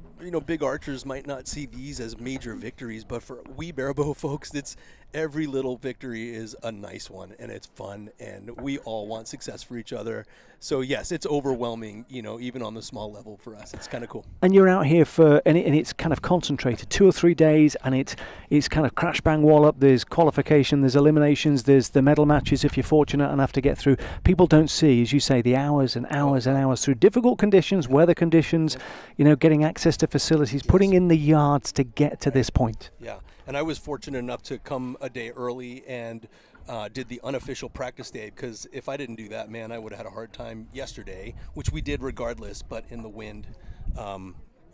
big archers might not see these as major victories, but for we Barebow folks, it's every little victory is a nice one, and it's fun, and we all want success for each other. So yes, it's overwhelming, even on the small level for us. It's kind of cool. And you're out here and it's kind of concentrated 2 or 3 days, and it's kind of crash bang wallop. There's qualification, there's eliminations, there's the medal matches if you're fortunate enough to get through. People don't see, as you say, the hours and hours and hours through difficult conditions, weather conditions, getting access to facilities, putting in the yards to get to this point. Yeah, and I was fortunate enough to come a day early and did the unofficial practice day, because if I didn't do that, man, I would have had a hard time yesterday, which we did regardless, but in the wind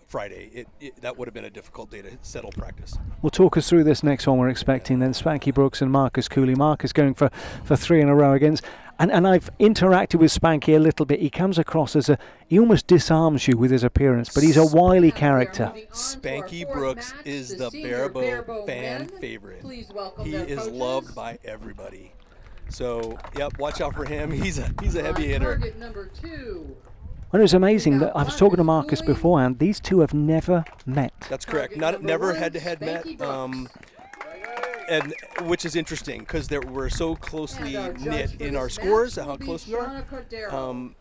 Friday, that would have been a difficult day to settle practice. We'll talk us through this next one we're expecting then. Spanky Brooks and Marcus Cooley. Marcus going for 3 in a row against. And I've interacted with Spanky a little bit. He comes across as he almost disarms you with his appearance, but he's a wily character. Spanky Brooks is the Barebow fan favorite. He is loved by everybody. So, yep, watch out for him. He's a heavy hitter. Target number 2. And it was amazing that I was talking to Marcus beforehand. These two have never met. That's correct. Never head-to-head met. And which is interesting because we're so closely knit in our scores, how close we are.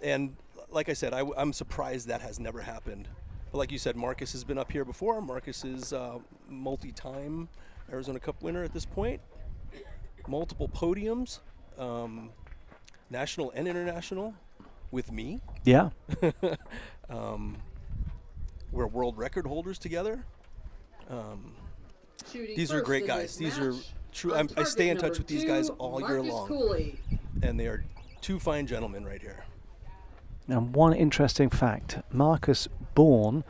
And like I said, I'm surprised that has never happened. But like you said, Marcus has been up here before. Marcus is multi-time Arizona Cup winner at this point. Multiple podiums, national and international, with me. Yeah. We're world record holders together. These are great guys. These are true. I stay in touch with these guys all year long, and they are 2 fine gentlemen right here. And one interesting fact, Marcus born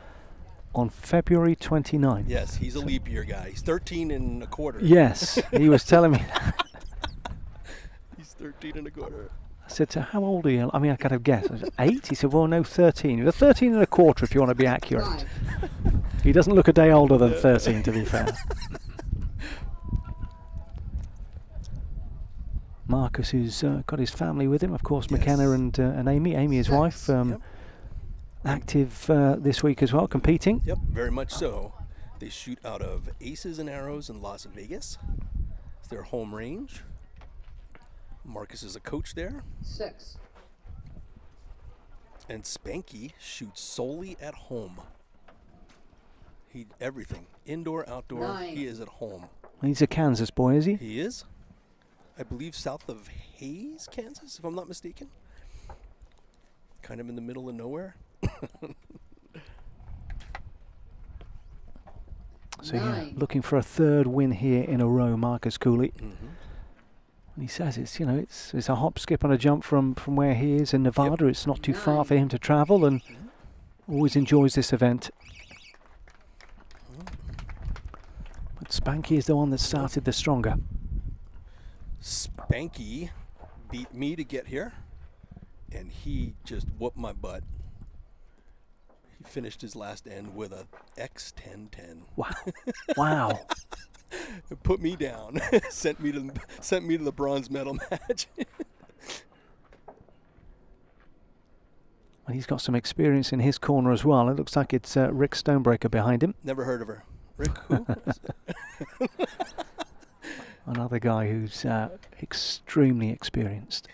on February 29th. Yes, he's a leap year guy. He's 13 and a quarter. Yes, he was telling me. He's 13 and a quarter. I said to him, how old are you? I mean, I kind of guessed. I said, 8? He said, well, no, 13. You're 13 and a quarter if you want to be accurate. Right. He doesn't look a day older than 13, to be fair. Marcus, who's got his family with him, of course, Yes. McKenna and Amy. Amy, his wife, Yep. active this week as well, competing. Yep, very much so. They shoot out of Aces and Arrows in Las Vegas. It's their home range. Marcus is a coach there. 6. And Spanky shoots solely at home. Everything. Indoor, outdoor, 9. he is at home. He's a Kansas boy, is he? He is, I believe, south of Hayes, Kansas, if I'm not mistaken. Kind of in the middle of nowhere. So yeah, 9. looking for a third win here in a row, Marcus Cooley. Mm-hmm. And he says it's it's a hop, skip, and a jump from where he is in Nevada. It's not too far for him to travel, and always enjoys this event. But Spanky is the one that started the stronger. Spanky beat me to get here, and he just whooped my butt. He finished his last end with a X10-10. Wow, wow. It put me down. sent me to the bronze medal match. And he's got some experience in his corner as well. It looks like it's Rick Stonebreaker behind him. Never heard of her. Rick who? Another guy who's extremely experienced.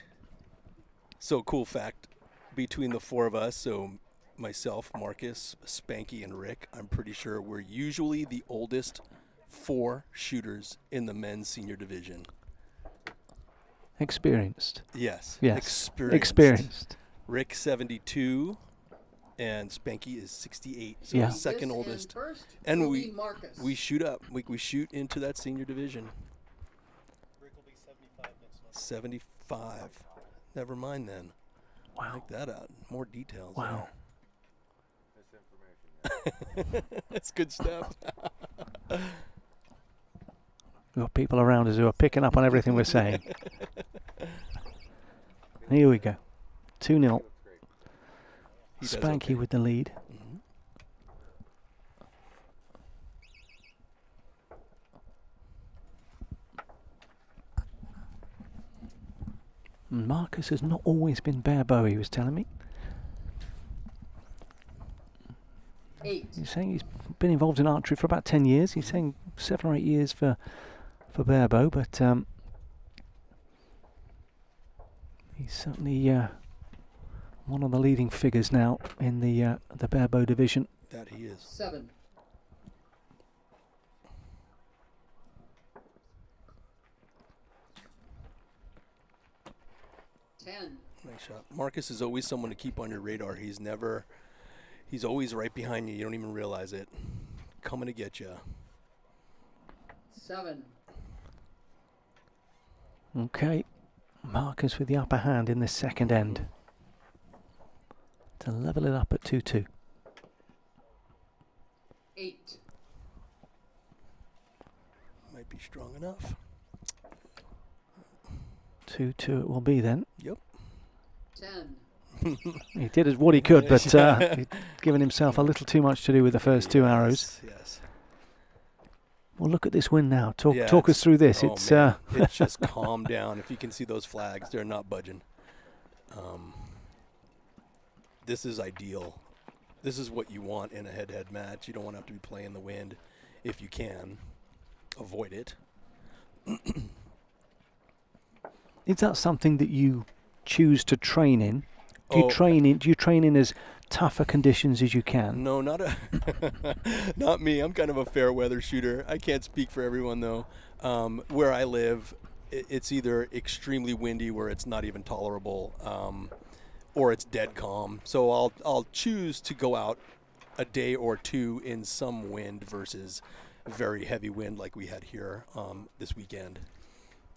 So, cool fact, between the four of us, so myself, Marcus, Spanky, and Rick, I'm pretty sure we're usually the oldest 4 shooters in the men's senior division. Experienced. Yes. Yes. Experienced. Rick 72 and Spanky is 68. So Yeah. second This oldest. and first And will we be Marcus. shoot up. We shoot into that senior division. Rick will be 75 next month. 75. Never mind then. Wow. Check that out. More details. Wow. there. That's good stuff. We've got people around us who are picking up on everything we're saying. Here we go. 2-0. He does Spanky okay. with the lead. Mhm. And Marcus has not always been Barebow, he was telling me. 8. He's saying he's been involved in archery for about 10 years. He's saying 7 or 8 years for Barebow, but he's certainly one of the leading figures now in the Barebow division. That he is. 7. Ten. Nice shot. Marcus is always someone to keep on your radar. He's always right behind you. You don't even realize it. Coming to get you. 7. Okay, Marcus with the upper hand in this second end to level it up at 2-2. 8. Might be strong enough. 2-2 it will be then. Yep. 10. He did what he could, but he'd given himself a little too much to do with the first 2 arrows. Yes. Well, look at this win now. Yeah, Talk us through this. Oh, It's man. It's just calm down. If you can see those flags, they're not budging. This is ideal. This is what you want in a head-to-head match. You don't want to have to be playing the wind if you can. Avoid it. Is that something that you choose to train in? Do Oh. you train in as tougher conditions as you can? No, not me. I'm kind of a fair weather shooter. I can't speak for everyone though. Where I live, it's either extremely windy where it's not even tolerable, or it's dead calm. So I'll choose to go out a day or two in some wind versus very heavy wind like we had here this weekend.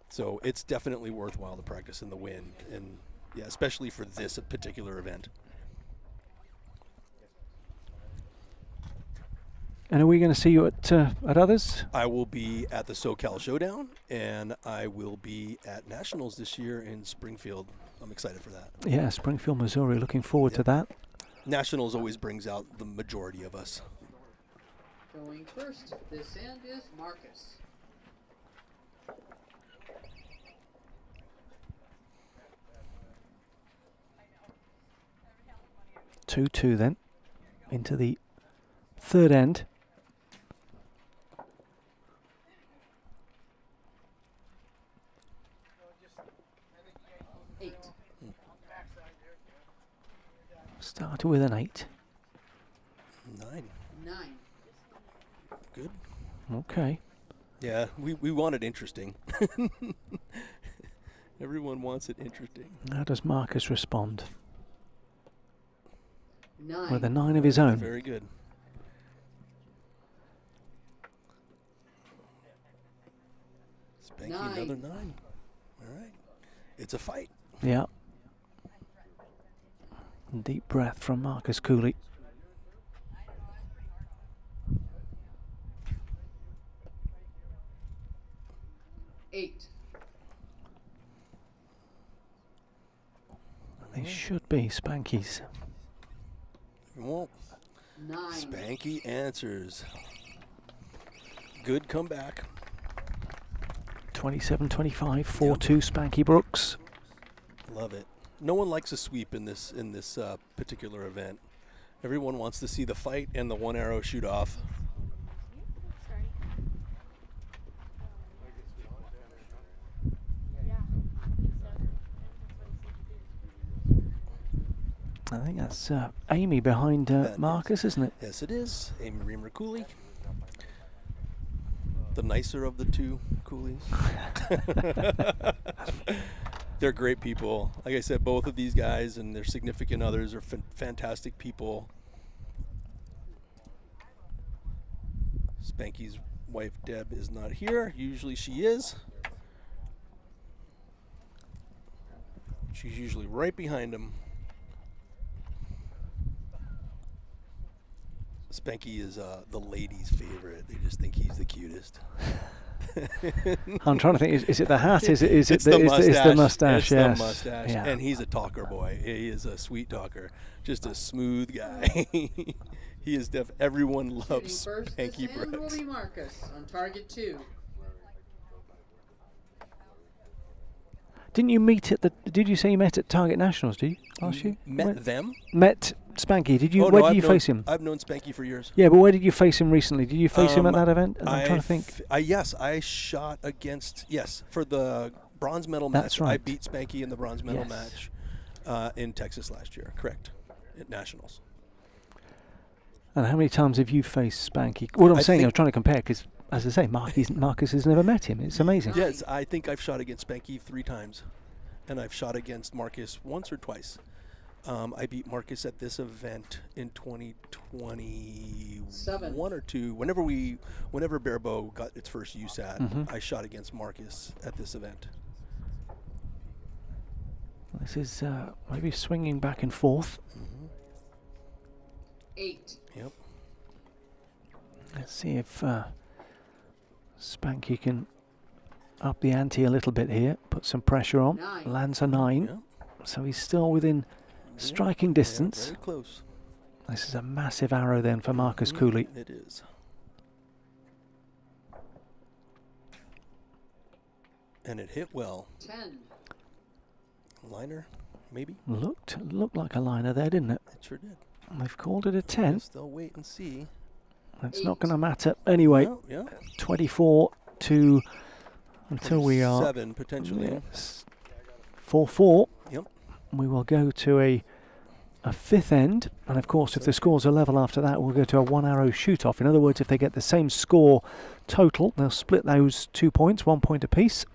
So it's definitely worthwhile to practice in the wind, and yeah, especially for this particular event. And are we going to see you at others? I will be at the SoCal Showdown, and I will be at Nationals this year in Springfield. I'm excited for that. Yeah, Springfield, Missouri. Looking forward to that. Nationals always brings out the majority of us. Going first, this end is Marcus. Two then into the third end. Started with an 8. 9. Good. Okay. Yeah, we want it interesting. Everyone wants it interesting. How does Marcus respond? 9. With a 9 of his own. Very good. Spanky 9. another 9. All right. It's a fight. Yeah. Deep breath from Marcus Cooley. Eight. They should be Spankies. Well, 9. Spanky answers. Good comeback. 27-25, 4-2 Spanky Brooks. Love it. No one likes a sweep in this particular event. Everyone wants to see the fight and the one arrow shoot off. I think that's Amy behind Marcus, isn't it? Yes, it is. Amy Cooley. The nicer of the two Coolies. They're great people. Like I said, both of these guys and their significant others are fantastic people. Spanky's wife, Deb, is not here. Usually she is. She's usually right behind him. Spanky is the ladies' favorite. They just think he's the cutest. I'm trying to think. Is it the hat? Is it the mustache? It's the mustache. It's yes. the mustache. Yeah. And he's a talker boy. He is a sweet talker. Just a smooth guy. He is everyone loves First, Spanky this end will Brooks. be Marcus on target 2. Didn't you meet at the? Did you say you met at Target Nationals? Did you last year? Met them? Met Spanky. Did you? Oh, where no, did you face him? I've known Spanky for years. Yeah, but where did you face him recently? Did you face him at that event? I'm trying to think. Yes, I shot against, for the bronze medal match. That's right. I beat Spanky in the bronze medal Yes. match in Texas last year. Correct. At Nationals. And how many times have you faced Spanky? What I'm saying, I think- was trying to compare because, as I say, Marcus has never met him. It's amazing. Yes, I think I've shot against Spanky 3 times. And I've shot against Marcus once or twice. I beat Marcus at this event in 2021 or 2. Whenever Barebow got its first USAT, I shot against Marcus at this event. This is maybe swinging back and forth. 8. Yep. Let's see if Spanky can up the ante a little bit here, put some pressure on. 9. Lands a 9, Yep. so he's still within striking distance. Very close. This is a massive arrow then for Marcus Cooley. It is. And it hit well. 10. Liner, maybe? Looked like a liner there, didn't it? It sure did. They've called it a 10. Guess they'll wait and see. It's not going to matter anyway. No, yeah. 24 to until we are 7 potentially. 4-4. Yep. We will go to a fifth end, and of course if the scores are level after that, we'll go to a 1 arrow shoot off. In other words, if they get the same score total, they'll split those 2 points, 1 point apiece.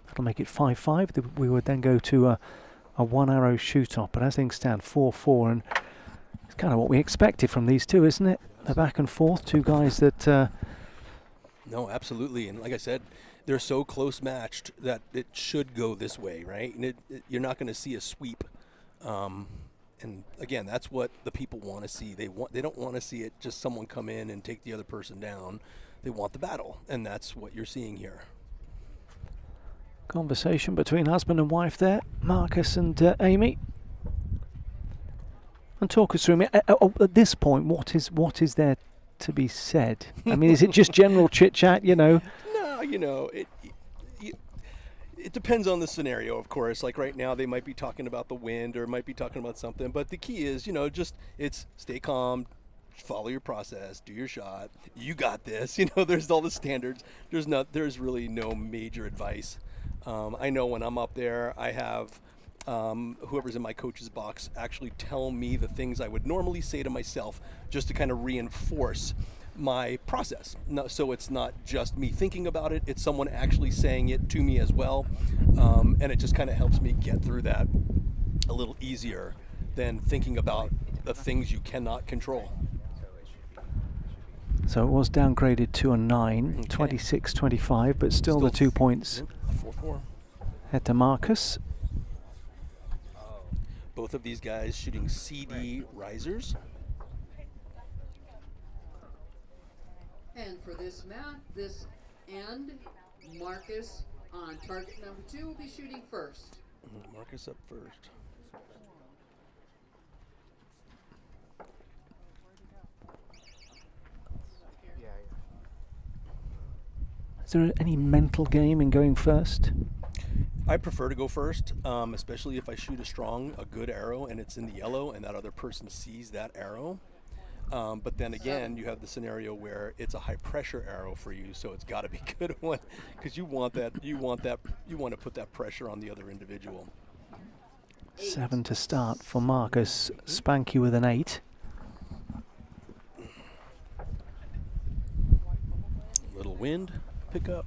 That'll make it 5-5. We would then go to a 1 arrow shoot off. But as things stand, 4-4, and it's kind of what we expected from these two, isn't it? The back and forth, two guys that No, absolutely. And like I said, they're so close matched that it should go this way, right? And you're not going to see a sweep And again, that's what the people want to see. They don't want to see it just someone come in and take the other person down. They want the battle, and that's what you're seeing here. Conversation between husband and wife there, Marcus and Amy. And talk us through. At this point, what is there to be said? I mean, is it just general chit chat? No, it depends on the scenario, of course. Like right now, they might be talking about the wind or might be talking about something. But the key is, it's stay calm, follow your process, do your shot. You got this. There's all the standards. There's really no major advice. I know when I'm up there, I have whoever's in my coach's box actually tell me the things I would normally say to myself just to kind of reinforce my process. No, so it's not just me thinking about it, it's someone actually saying it to me as well. And it just kind of helps me get through that a little easier than thinking about the things you cannot control. So it was downgraded to a 9, Okay. 26-25, but still the 2 points 4-4. head to Marcus. Both of these guys shooting CD risers. And for this end, Marcus on target number 2 will be shooting first. Marcus up first. Is there any mental game in going first? I prefer to go first, especially if I shoot a good arrow, and it's in the yellow, and that other person sees that arrow. But then again, you have the scenario where it's a high pressure arrow for you, so it's got to be a good one, because you want to put that pressure on the other individual. 7 to start for Marcus. Spanky with an 8. Little wind pickup.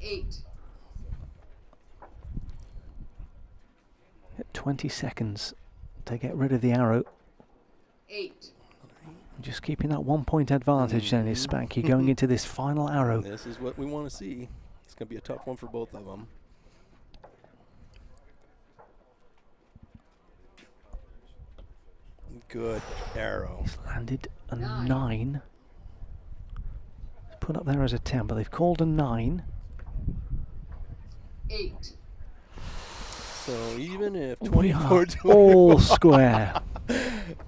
Eight. 20 seconds to get rid of the arrow. 8. Just keeping that 1 point advantage then is Spanky going into this final arrow. This is what we want to see. It's going to be a tough one for both of them. Good arrow. He's landed a 9. Put up there as a 10, but they've called a 9. 8. So even if We are 24 all square.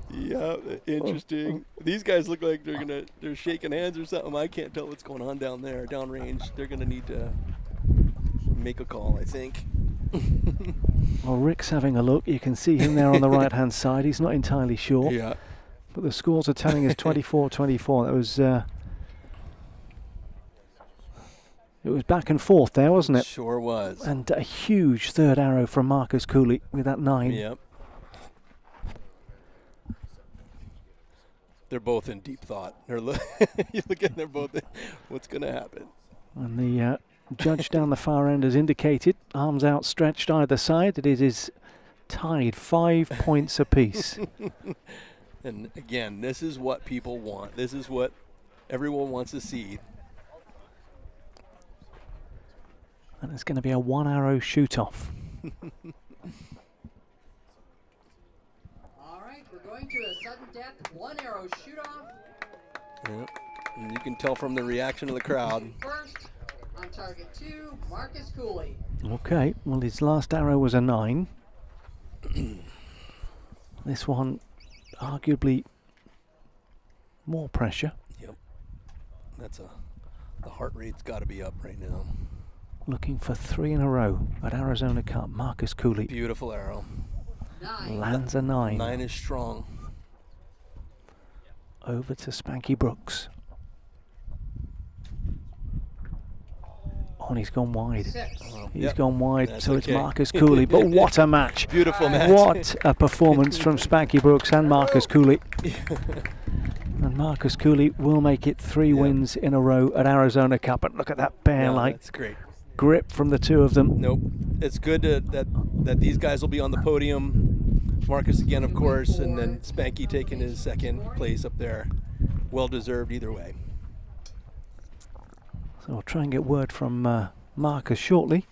Yeah, interesting. These guys look like they're shaking hands or something. I can't tell what's going on down there, downrange. They're gonna need to make a call, I think. Well, Rick's having a look. You can see him there on the right-hand side. He's not entirely sure. Yeah. But the scores are telling us 24-24. That was it was back and forth there, wasn't it? Sure was. And a huge third arrow from Marcus Cooley with that 9. Yep. They're both in deep thought. You look at they're both in, what's going to happen? And the judge down the far end has indicated, arms outstretched either side, that it is tied 5 points apiece. And again, this is what people want. This is what everyone wants to see. And it's going to be a 1 arrow shoot off. All right, we're going to a sudden death 1 arrow shoot off. Yep. And you can tell from the reaction of the crowd. First on target 2, Marcus Cooley. Okay, well his last arrow was a 9. This one arguably more pressure. Yep. The heart rate's got to be up right now. Looking for 3 in a row at Arizona Cup. Marcus Cooley Beautiful arrow. 9. lands a 9. 9 is strong. Over to Spanky Brooks. Oh, and he's gone wide. 6. He's Yep. gone wide, That's so it's okay. Marcus Cooley. But what a match. Beautiful match. What a performance from Spanky Brooks and Marcus Cooley. And Marcus Cooley will make it 3 wins in a row at Arizona Cup. And look at that bear-like That's great. grip from the two of them. Nope. It's good that these guys will be on the podium. Marcus again, of course, and then Spanky taking his second place up there. Well deserved either way. So we'll try and get word from Marcus shortly.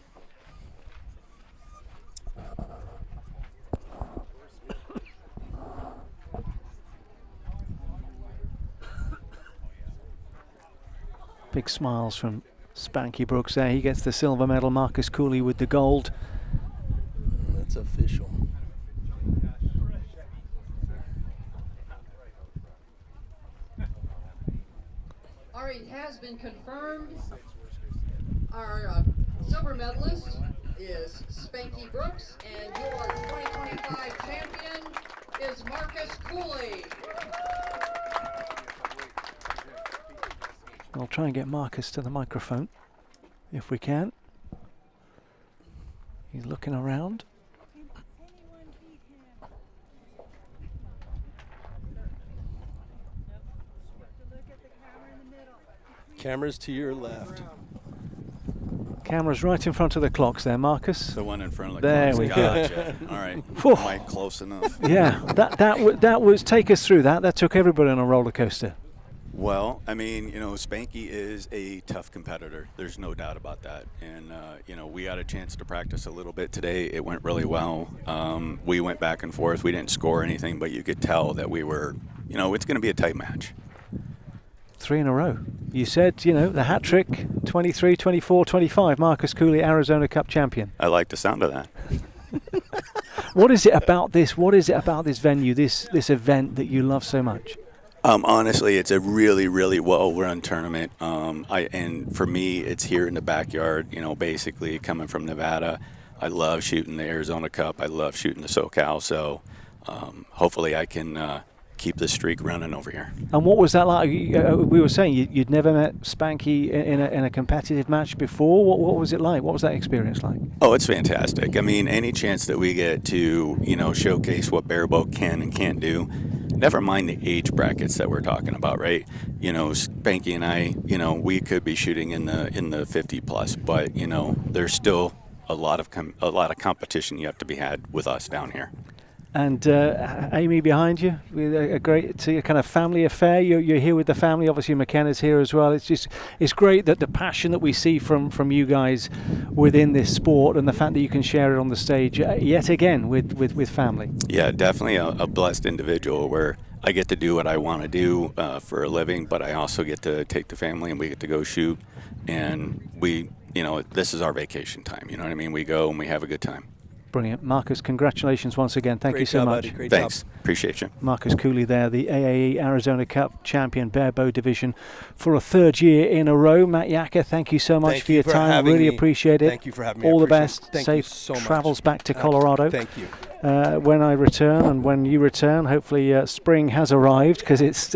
Big smiles from Spanky Brooks there. He gets the silver medal. Marcus Cooley with the gold. That's official. All right, it has been confirmed. Our silver medalist is Spanky Brooks, and your 2025 champion is Marcus Cooley. I'll try and get Marcus to the microphone if we can. He's looking around. Cameras to your left. Camera's right in front of the clocks there, Marcus. The one in front of the There clocks. we go. Gotcha. All right. Whew. Am I close enough? Yeah, that was, take us through that. That took everybody on a roller coaster. Well, I mean, Spanky is a tough competitor. There's no doubt about that. And, we got a chance to practice a little bit today. It went really well. We went back and forth. We didn't score anything, but you could tell that we were, it's going to be a tight match. 3 in a row. You said, the hat trick, 23, 24, 25. Marcus Cooley, Arizona Cup champion. I like the sound of that. What is it about this? What is it about this venue, this event that you love so much? Honestly, it's a really, really well-run tournament. And for me, it's here in the backyard. Basically coming from Nevada, I love shooting the Arizona Cup. I love shooting the SoCal. So hopefully, I can keep the streak running over here. And what was that like? We were saying you'd never met Spanky in a competitive match before. What was it like? What was that experience like? Oh, it's fantastic. I mean, any chance that we get to, showcase what Barebow can and can't do, never mind the age brackets that we're talking about, right? Spanky and I, we could be shooting in the 50 plus, but there's still a lot of competition you have to be had with us down here. And Amy behind you, with a great kind of family affair. You're here with the family. Obviously, McKenna's here as well. It's great that the passion that we see from you guys within this sport, and the fact that you can share it on the stage yet again with family. Yeah, definitely a blessed individual where I get to do what I want to do for a living, but I also get to take the family and we get to go shoot. And this is our vacation time. You know what I mean? We go and we have a good time. Brilliant. Marcus, congratulations once again. Thank you so much. Buddy. Great Thanks. job. Appreciate you. Marcus Cooley there, the AAE Arizona Cup champion, Barebow division for a third year in a row. Matt Yacker, thank you so much for your time. Really appreciate it. Thank you for having me. All the best. Thank Safe you so much. travels back to Colorado. Thank you. When I return and when you return, hopefully spring has arrived, because it's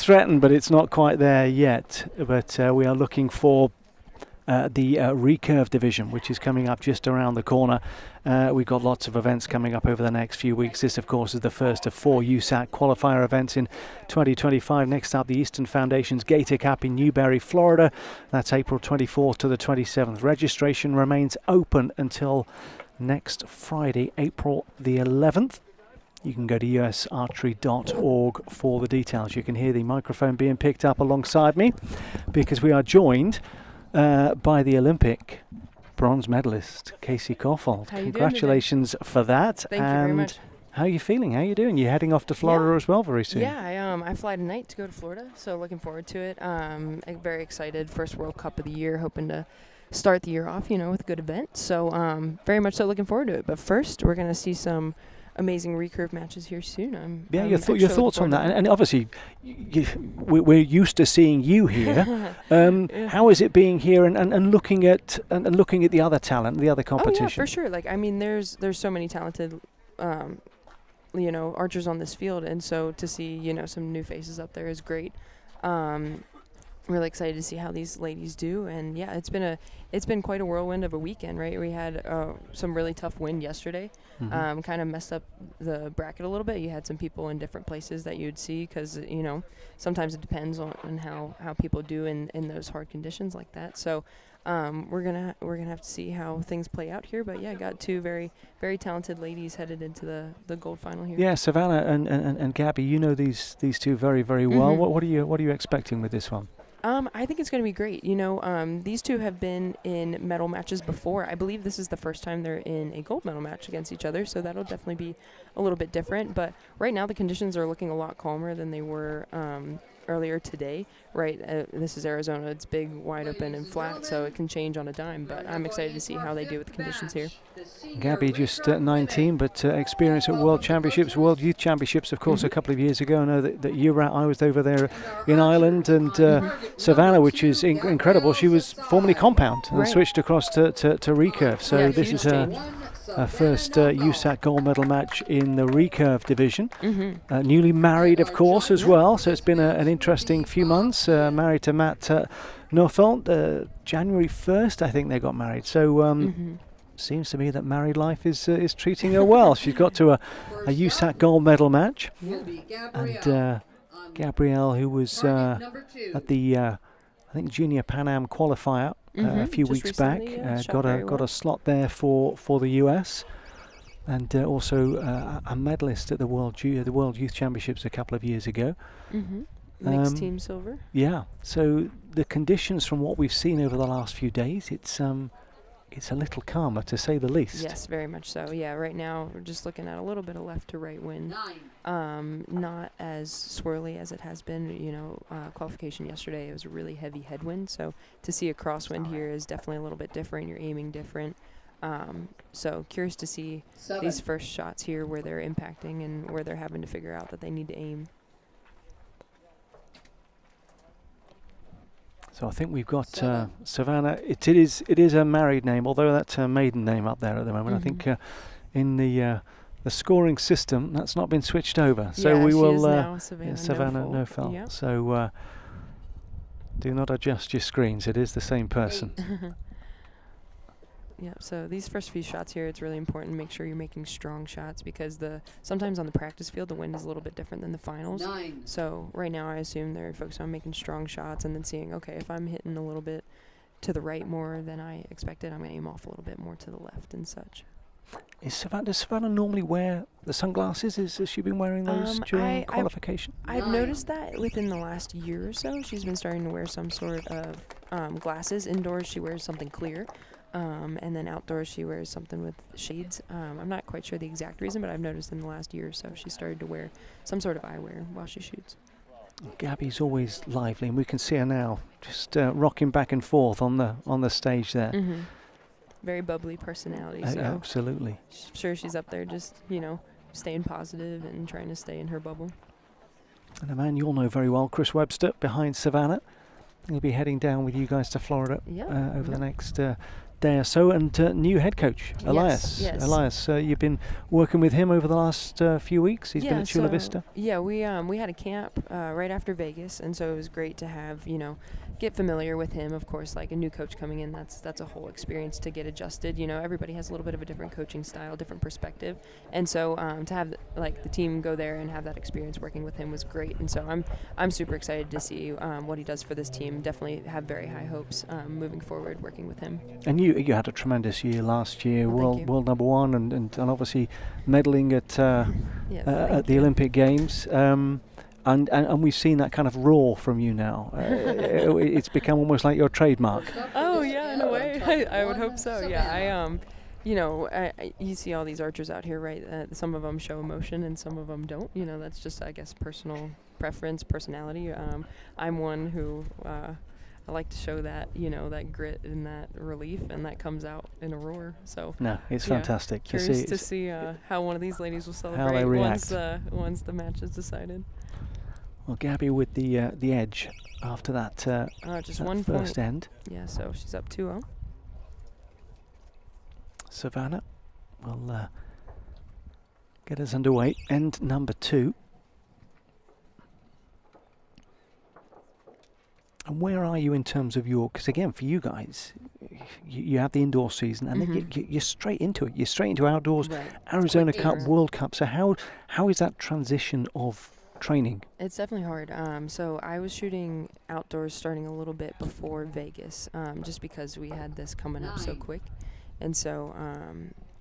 threatened, but it's not quite there yet. But we are looking for the Recurve division, which is coming up just around the corner. We've got lots of events coming up over the next few weeks. This, of course, is the first of 4 USAC qualifier events in 2025. Next up, the Eastern Foundation's Gator Cup in Newberry, Florida. That's April 24th to the 27th. Registration remains open until next Friday, April the 11th. You can go to usarchery.org for the details. You can hear the microphone being picked up alongside me, because we are joined by the Olympic bronze medalist Casey Caulfield. Congratulations for that. Thank you very much. How are you feeling? How are you doing? You're heading off to Florida as well very soon. Yeah, I fly tonight to go to Florida, so looking forward to it. I'm very excited. First World Cup of the year, hoping to start the year off, with a good event. So very much so looking forward to it. But first, we're going to see some amazing recurve matches here soon. Your thoughts on that, and obviously we're used to seeing you here. How is it being here and looking at the other talent, the other competition? Oh yeah, for sure. There's so many talented archers on this field, and so to see some new faces up there is great. Really excited to see how these ladies do, and yeah, it's been quite a whirlwind of a weekend, right? We had some really tough wind yesterday, kind of messed up the bracket a little bit. You had some people in different places that you'd see, because sometimes it depends on how people do in those hard conditions like that. So we're gonna have to see how things play out here, but yeah, got 2 very, very talented ladies headed into the gold final here. Yeah, Savannah and Gabby, these 2 very, very well. What are you expecting with this one? I think it's going to be great. These two have been in medal matches before. I believe this is the first time they're in a gold medal match against each other, so that'll definitely be a little bit different. But right now the conditions are looking a lot calmer than they were earlier today, right? This is Arizona. It's big, wide open, and flat, so it can change on a dime. But I'm excited to see how they do with the conditions here. Gabby just 19, but experience at World Championships, World Youth Championships, of course, a couple of years ago. I know that you were I was over there in Ireland, and Savannah, which is incredible. She was formerly compound and switched across to recurve. So this is her first USAC gold medal match in the recurve division. Newly married, of course, as well. So it's been an interesting few months. Married to Matt Noel, January 1st, I think they got married. So seems to me that married life is treating her well. She's got to a USAC gold medal match, and Gabrielle, who was at the I think Junior Pan Am qualifier a few weeks back, got a slot there for the US, and also a medalist at the World Youth Championships a couple of years ago. Mixed team silver. Yeah. So the conditions, from what we've seen over the last few days, it's a little calmer, to say the least. Yes, very much so. Yeah, right now we're just looking at a little bit of left to right wind. Not as swirly as it has been. Qualification yesterday, it was a really heavy headwind. So to see a crosswind here is definitely a little bit different. You're aiming different. So curious to see these first shots here where they're impacting and where they're having to figure out that they need to aim. So I think we've got Savannah. It is a married name, although that's her maiden name up there at the moment. I think in the scoring system that's not been switched over. So we will Savannah Noel. Yep. So do not adjust your screens. It is the same person. Yeah, so these first few shots here, it's really important to make sure you're making strong shots, because sometimes on the practice field the wind is a little bit different than the finals. So right now I assume they're focused on making strong shots and then seeing, okay, if I'm hitting a little bit to the right more than I expected, I'm going to aim off a little bit more to the left and such. Does Savannah normally wear the sunglasses? Has she been wearing those during qualification? I've noticed that within the last year or so she's been starting to wear some sort of glasses. Indoors she wears something clear. And then outdoors she wears something with shades. I'm not quite sure the exact reason, but I've noticed in the last year or so she started to wear some sort of eyewear while she shoots. Gabby's always lively, and we can see her now just rocking back and forth on the stage there. Very bubbly personality. So absolutely. I'm sure she's up there just, staying positive and trying to stay in her bubble. And a man you'll know very well, Chris Webster, behind Savannah. He'll be heading down with you guys to Florida over the next day or so. And new head coach, Elias. Yes. Elias, you've been working with him over the last few weeks. He's been at Chula Vista. Yeah, we had a camp right after Vegas, and so it was great to have, get familiar with him. Of course, like a new coach coming in, that's a whole experience to get adjusted. Everybody has a little bit of a different coaching style, different perspective, and so to have the team go there and have that experience working with him was great. And so I'm super excited to see what he does for this team. Definitely have very high hopes moving forward working with him. And you had a tremendous year last year, world number one, and obviously medaling at the Olympic Games. And we've seen that kind of roar from you now. It's become almost like your trademark. Oh yeah, in a way. I would hope so. Yeah, you see all these archers out here, right? Some of them show emotion and some of them don't. That's just, I guess, personal preference, personality. I'm one who I like to show that, that grit and that relief, and that comes out in a roar. So no, it's fantastic. Curious to see how one of these ladies will celebrate how they react once the match is decided. Well, Gabby with the edge after that, just that one first point. end. Yeah, so she's up 2-0. Savannah will get us underway. End number 2. And where are you in terms of because again, for you guys, you have the indoor season, and then you're straight into it. You're straight into outdoors, Arizona Cup, World Cup. So how is that transition of training? It's definitely hard. So I was shooting outdoors starting a little bit before Vegas, just because we had this coming up so quick. And so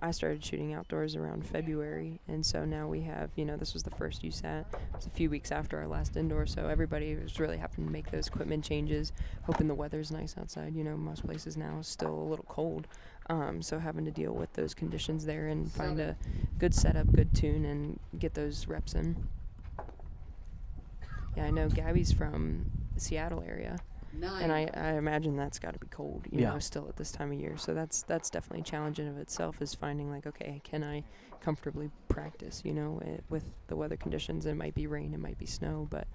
I started shooting outdoors around February, and so now we have, this was the first USAT. It was a few weeks after our last indoor, so everybody was really having to make those equipment changes, hoping the weather's nice outside. Most places now is still a little cold, so having to deal with those conditions there and find a good setup, good tune, and get those reps in. Yeah, I know Gabby's from the Seattle area. And I imagine that's got to be cold, still at this time of year. So that's definitely a challenge in of itself, is finding okay, can I comfortably practice, with the weather conditions? It might be rain, it might be snow, but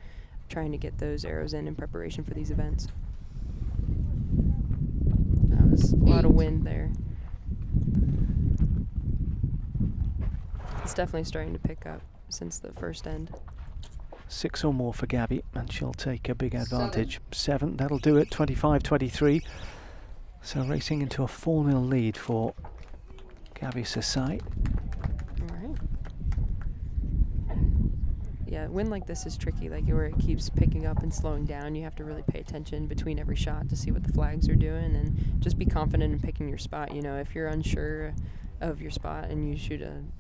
trying to get those arrows in preparation for these events. That was a lot of wind there. It's definitely starting to pick up since the first end. 6 or more for Gabby, and she'll take a big advantage. 7, that'll do it, 25-23. So racing into a 4-0 lead for Gabby Cersai. All right. Yeah, wind like this is tricky, where it keeps picking up and slowing down. You have to really pay attention between every shot to see what the flags are doing, and just be confident in picking your spot. If you're unsure of your spot and you shoot an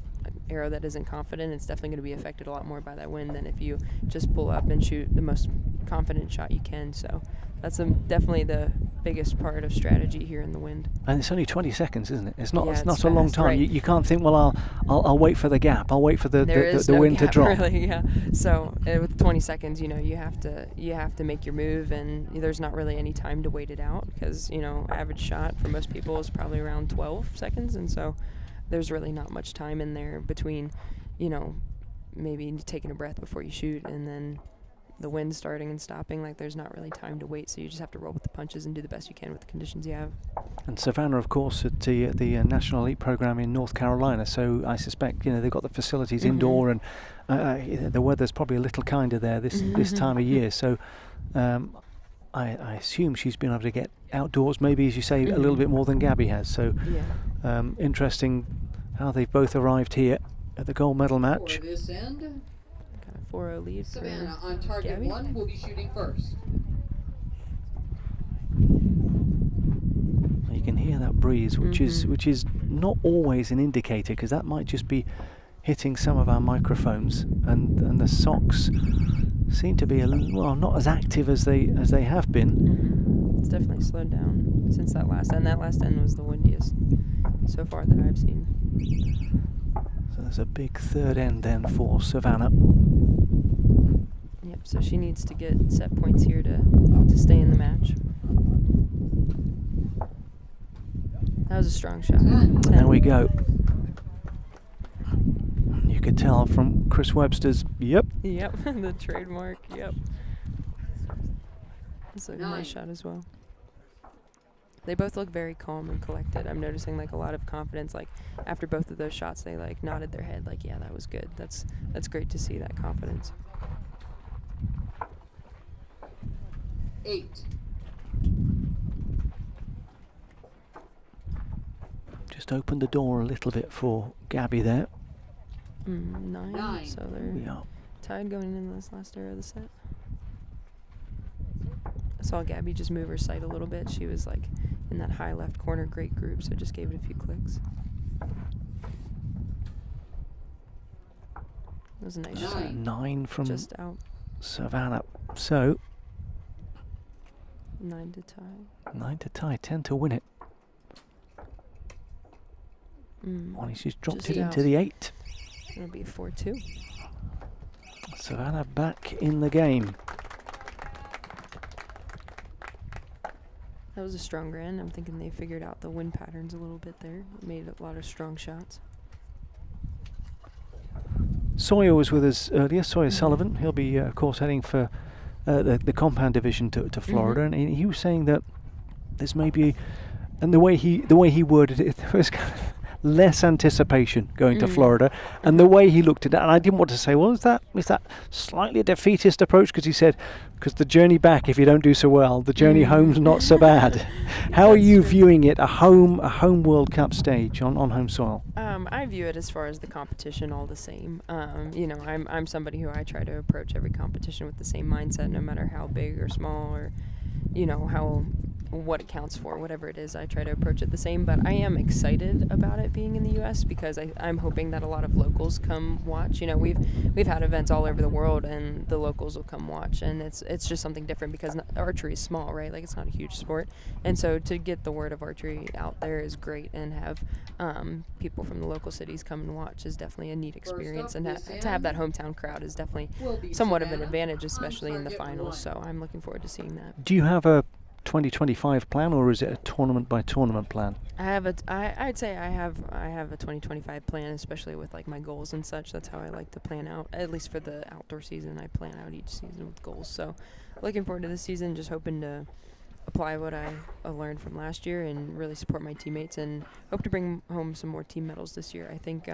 arrow that isn't confident, it's definitely going to be affected a lot more by that wind than if you just pull up and shoot the most confident shot you can. So that's definitely the biggest part of strategy here in the wind. And it's only 20 seconds, isn't it? It's not it's a long fast, time. right. You can't think, well, I'll wait for the gap. I'll wait for the no wind gap, to drop. Really, yeah. So with 20 seconds, you have to make your move, and there's not really any time to wait it out, because average shot for most people is probably around 12 seconds, and so there's really not much time in there between, maybe taking a breath before you shoot and then the wind starting and stopping. There's not really time to wait, so you just have to roll with the punches and do the best you can with the conditions you have. And Savannah, of course, at the National Elite Program in North Carolina, so I suspect they've got the facilities indoor, and the weather's probably a little kinder there this time of year. So I assume she's been able to get outdoors, maybe, as you say, a little bit more than Gabby has. So interesting how they've both arrived here at the gold medal match. For this end, Got a 4-0 lead Savannah for on target Gabby. 1 will be shooting first. You can hear that breeze, which is not always an indicator, because that might just be hitting some of our microphones, and the socks seem to be not as active as they have been. It's definitely slowed down since that last end. That last end was the windiest so far that I've seen. So there's a big third end then for Savannah. Yep, so she needs to get set points here to stay in the match. That was a strong shot. There we go. You could tell from Chris Webster's yep. Yep, the trademark, yep. That's a nice shot as well. They both look very calm and collected. I'm noticing a lot of confidence. After both of those shots, they nodded their head yeah, that was good. That's great to see that confidence. 8. Just opened the door a little bit for Gabby there. 9. So they're Yeah. tied going into this last arrow of the set. I saw Gabby just move her sight a little bit. She was in that high left corner, great group, so just gave it a few clicks. That was a nice shot. 9 from Just out. Savannah. So 9 to tie. 9 to tie, 10 to win it. She's dropped Just it into out. the 8. It'll be 4-2. Savannah back in the game. That was a stronger end. I'm thinking they figured out the wind patterns a little bit there. Made a lot of strong shots. Sawyer was with us earlier, Sawyer Sullivan. He'll be, of course, heading for the compound division to Florida, and he was saying that there's maybe, and the way he worded it, there was kind of less anticipation going to Florida, and the way he looked at it, and I didn't want to say, well, is that slightly a defeatist approach? Because he said, because the journey back, if you don't do so well, the journey home's not so bad. How are you viewing it, a home World Cup stage on home soil? I view it as far as the competition all the same. I'm somebody who I try to approach every competition with the same mindset, no matter how big or small or, how what it counts for, whatever it is. I try to approach it the same, but I am excited about it being in the U.S. because I'm hoping that a lot of locals come watch. You know, we've had events all over the world, and the locals will come watch, and it's just something different because archery is small, right? Like, it's not a huge sport, and so to get the word of archery out there is great, and have people from the local cities come and watch is definitely a neat experience, and to have that hometown crowd is definitely somewhat of an advantage, especially in the finals. So I'm looking forward to seeing that. Do you have a 2025 plan, or is it a tournament by tournament plan? I'd say I have a 2025 plan, especially with like my goals and such. That's how I like to plan out, at least for the outdoor season. I plan out each season with goals. So looking forward to this season, just hoping to apply what I learned from last year and really support my teammates, and hope to bring home some more team medals this year. I think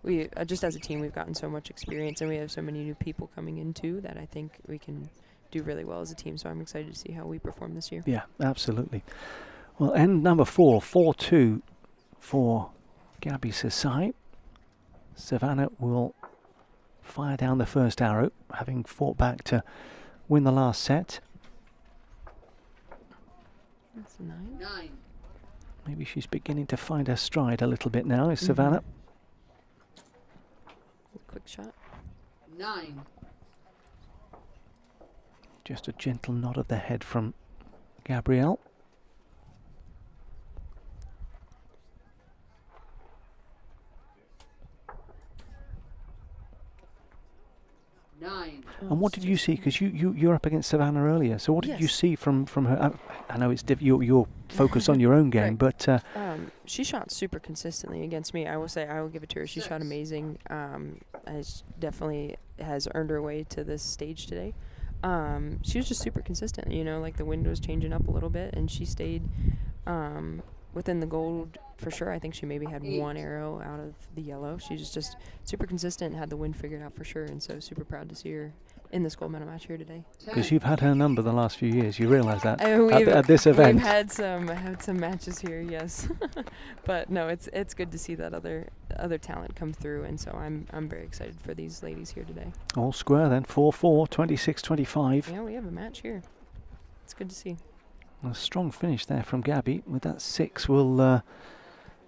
we just as a team, we've gotten so much experience, and we have so many new people coming in too, that I think we can do really well as a team. So I'm excited to see how we perform this year. Yeah, absolutely. Well, end number 4, 4-2 for Gabby Cersai. Savannah will fire down the first arrow, having fought back to win the last set. That's a 9. Maybe she's beginning to find her stride a little bit now, is Savannah. Quick shot. 9. Just a gentle nod of the head from Gabrielle. And what did you see? Because you're up against Savannah earlier. So what did you see from her? I know it's you're focused on your own game, but she shot super consistently against me. I will say, I will give it to her. She shot amazing. Definitely has earned her way to this stage today. She was just super consistent. You know, like the wind was changing up a little bit, and she stayed within the gold for sure. I think she maybe had 1 arrow out of the yellow. She was just super consistent and had the wind figured out for sure, and so super proud to see her in this gold medal match here today. Because you've had her number the last few years, you realise that at this event. We've had some matches here, yes, but no, it's good to see that other talent come through, and so I'm very excited for these ladies here today. All square then, 4-4, 26-25. Yeah, we have a match here. It's good to see. A strong finish there from Gabby with that 6. Will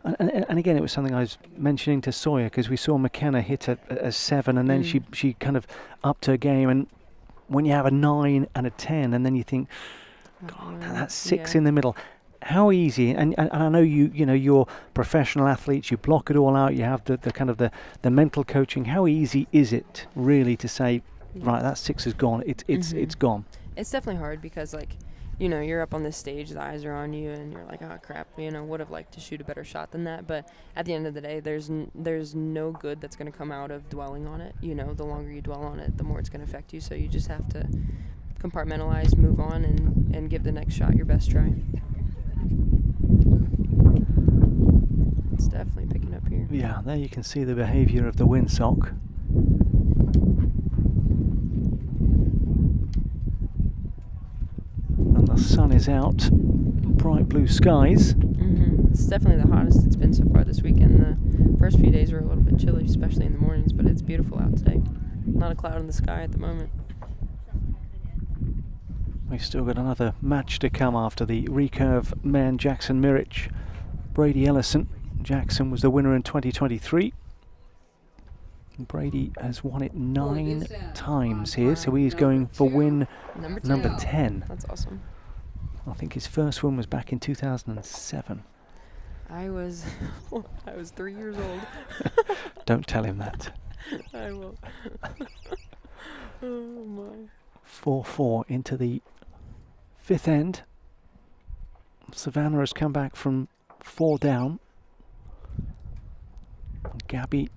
and again, it was something I was mentioning to Sawyer, because we saw McKenna hit a 7, and then she kind of upped her game. And when you have a 9 and a 10, and then you think, God, that's 6 in the middle. How easy? And I know you're professional athletes. You block it all out. You have the kind of the mental coaching. How easy is it really to say, right, that 6 is gone. It's gone. It's definitely hard because, like, you know, you're up on this stage, the eyes are on you, and you're like, oh crap, you know, would have liked to shoot a better shot than that. But at the end of the day, there's no good that's going to come out of dwelling on it. You know, the longer you dwell on it, the more it's going to affect you. So you just have to compartmentalize, move on, and give the next shot your best try. It's definitely picking up here. Yeah, there you can see the behavior of the windsock. And the sun is out, bright blue skies. It's definitely the hottest it's been so far this weekend. The first few days were a little bit chilly, especially in the mornings, but it's beautiful out today. Not a cloud in the sky at the moment. We've still got another match to come after the Recurve man Jackson Mirich, Brady Ellison. Jackson was the winner in 2023. Brady has won it 9 times here, so he's going for win number 10. That's awesome. I think his first win was back in 2007. I was 3 years old. Don't tell him that. I will. Oh my. 4-4 into the 5th end. Savannah has come back from 4 down. And Gabby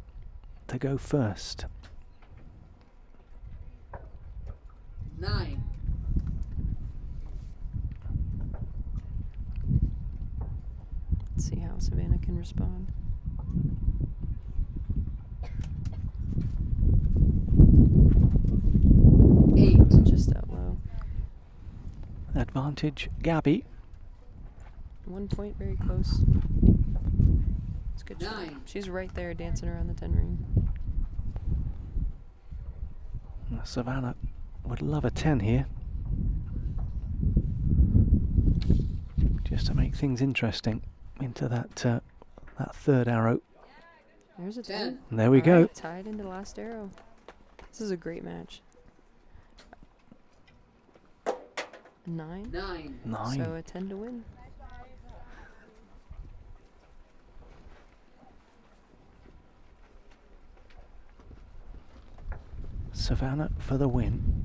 to go first. 9. Let's see how Savannah can respond. 8. Just out low. Advantage Gabby. 1 point, very close. It's good. 9. She's right there dancing around the 10 ring. Savannah would love a 10 here. just to make things interesting into that that third arrow. There's a 10. And there we go. Right, tied into the last arrow. This is a great match. 9. 9. So a 10 to win. Savannah for the win.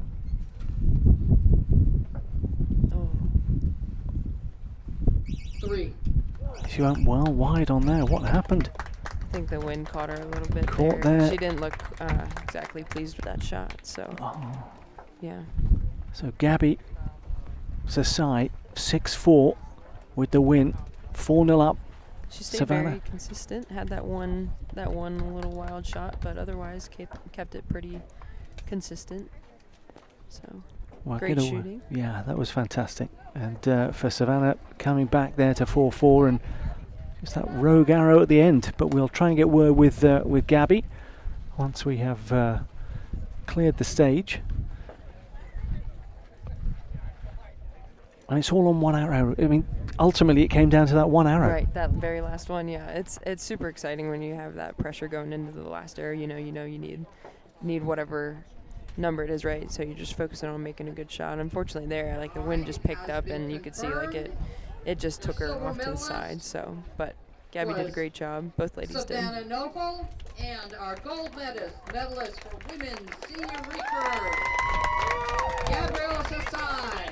Oh. 3. She went well wide on there. What happened? I think the wind caught her a little bit Caught there. there. She didn't look exactly pleased with that shot. So, yeah. So Gabby Cersai 6-4 with the win. 4-0 up. She stayed Savannah. very consistent. Had that one little wild shot, but otherwise kept it pretty consistent. So Well, great good shooting. Yeah, that was fantastic. And for Savannah coming back there to 4-4 and just that rogue arrow at the end. But we'll try and get word with Gabby once we have cleared the stage. And it's all on one arrow. I mean, ultimately it came down to that one arrow. Right, that very last one. Yeah, it's super exciting when you have that pressure going into the last arrow. You know you need whatever number it is, right? So you're just focusing on making a good shot. Unfortunately, there, like, the wind just picked up, and you could see like it just took her off to the side. So, but Gabby did a great job. Both ladies did. Savannah Noel and our gold medalist for women's senior recurve, Gabrielle Cersai.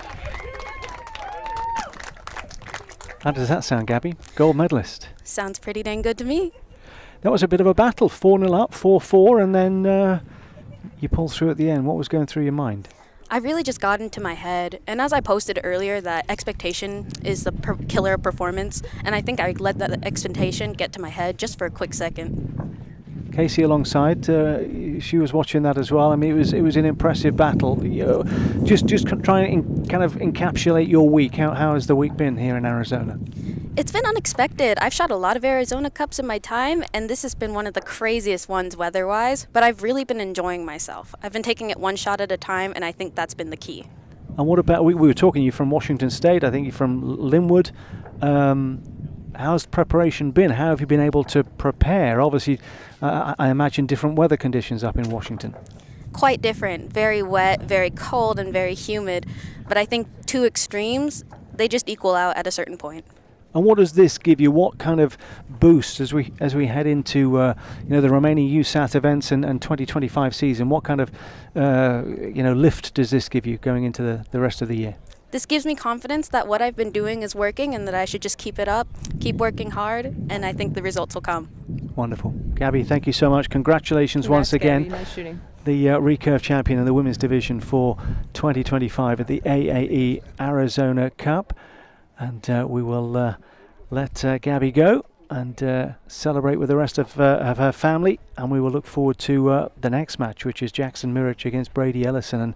How does that sound, Gabby? Gold medalist. Sounds pretty dang good to me. That was a bit of a battle. 4-0 up, 4-4, and then you pulled through at the end. What was going through your mind? I really just got into my head, and as I posted earlier, that expectation is the killer of performance, and I think I let that expectation get to my head just for a quick second. Casey alongside, she was watching that as well. I mean, it was an impressive battle. Just trying to kind of encapsulate your week. How has the week been here in Arizona? It's been unexpected. I've shot a lot of Arizona Cups in my time, and this has been one of the craziest ones weather-wise, but I've really been enjoying myself. I've been taking it one shot at a time, and I think that's been the key. And what about, we were talking, you're from Washington State, I think you're from Linwood. How's preparation been? How have you been able to prepare? Obviously, I imagine different weather conditions up in Washington. Quite different. Very wet, very cold, and very humid, but I think two extremes, they just equal out at a certain point. And what does this give you? What kind of boost as we head into the remaining USAT events and 2025 season? What kind of lift does this give you going into the rest of the year? This gives me confidence that what I've been doing is working and that I should just keep it up, keep working hard, and I think the results will come. Wonderful. Gabby, thank you so much. Congratulations once again. Gabby. Nice shooting. The Recurve champion in the women's division for 2025 at the AAE Arizona Cup. And we will let Gabby go and celebrate with the rest of her family. And we will look forward to the next match, which is Jackson Mirich against Brady Ellison.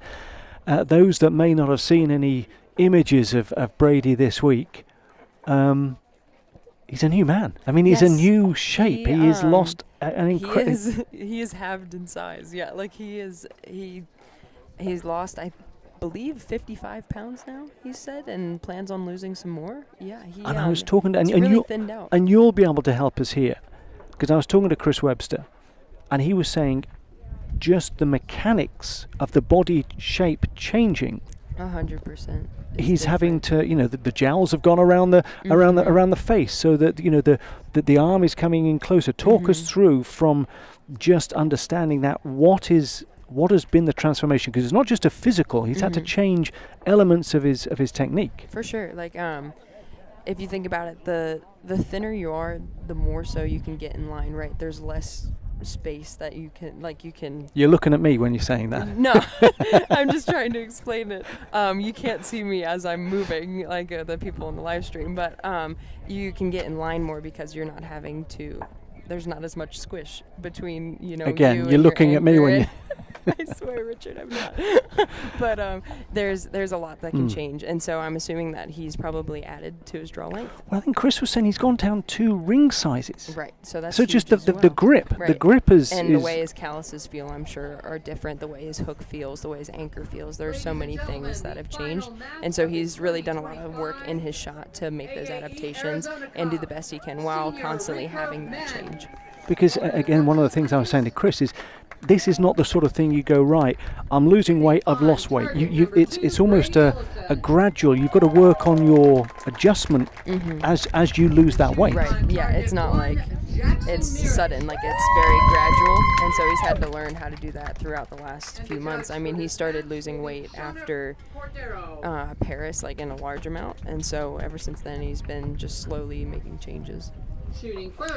And those that may not have seen any images of Brady this week, he's a new man. I mean, he's a new shape. He has lost an incredible... He is halved in size. Yeah, like he's lost, I believe, 55 pounds now, he said, and plans on losing some more. Yeah, and I was talking to... And really you, thinned out. And you'll be able to help us here, because I was talking to Chris Webster, and he was saying just the mechanics of the body shape changing. 100%. He's having to, the jowls have gone around the around the face, so that the arm is coming in closer. Talk us through from just understanding that what has been the transformation, because it's not just a physical. He's had to change elements of his technique. For sure. Like if you think about it, the thinner you are, the more so you can get in line. Right? There's less space that you can. You're looking at me when you're saying that. No, I'm just trying to explain it. You can't see me as I'm moving, like the people on the live stream, but you can get in line more because you're not having to. There's not as much squish between Again, you're looking at me when you. I swear, Richard, I'm not. But there's a lot that can change, and so I'm assuming that he's probably added to his draw length. Well, I think Chris was saying he's gone down 2 ring sizes. Right. So that's so just huge the as well. grip. Right. The grip is and the way his calluses feel, I'm sure, are different. The way his hook feels, the way his anchor feels. There are so many things that have changed, and so he's really done a lot of work in his shot to make those adaptations and do the best he can while constantly having that change. Because, again, one of the things I was saying to Chris is this is not the sort of thing you go, right, I'm losing weight, I've lost weight. It's almost a gradual. You've got to work on your adjustment as you lose that weight. Right, yeah, it's not like it's sudden, like it's very gradual, and so he's had to learn how to do that throughout the last few months. I mean, he started losing weight after Paris, like in a large amount, and so ever since then he's been just slowly making changes.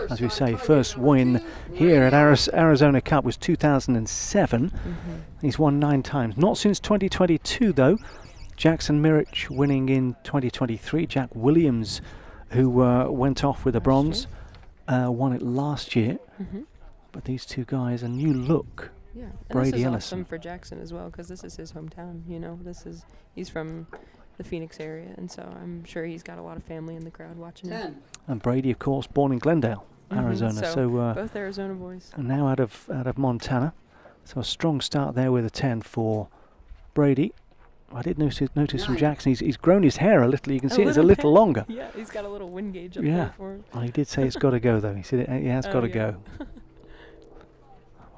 As we say, first win here at Arizona Cup was 2007. He's won 9 times. Not since 2022, though. Jackson Mirich winning in 2023. Jack Williams, who went off with a bronze, won it last year. But these two guys, a new look. Yeah, and Brady this is Ellison. awesome for Jackson as well, because this is his hometown. You know, he's from the Phoenix area, and so I'm sure he's got a lot of family in the crowd watching him. And Brady, of course, born in Glendale, Arizona. So both Arizona boys. And now out of Montana. So a strong start there with a 10 for Brady. I did notice from Jackson, he's grown his hair a little. You can see it's a little longer. Yeah, he's got a little wind gauge up there for him. Well, he did say it's got to go, though. He said it has got to go.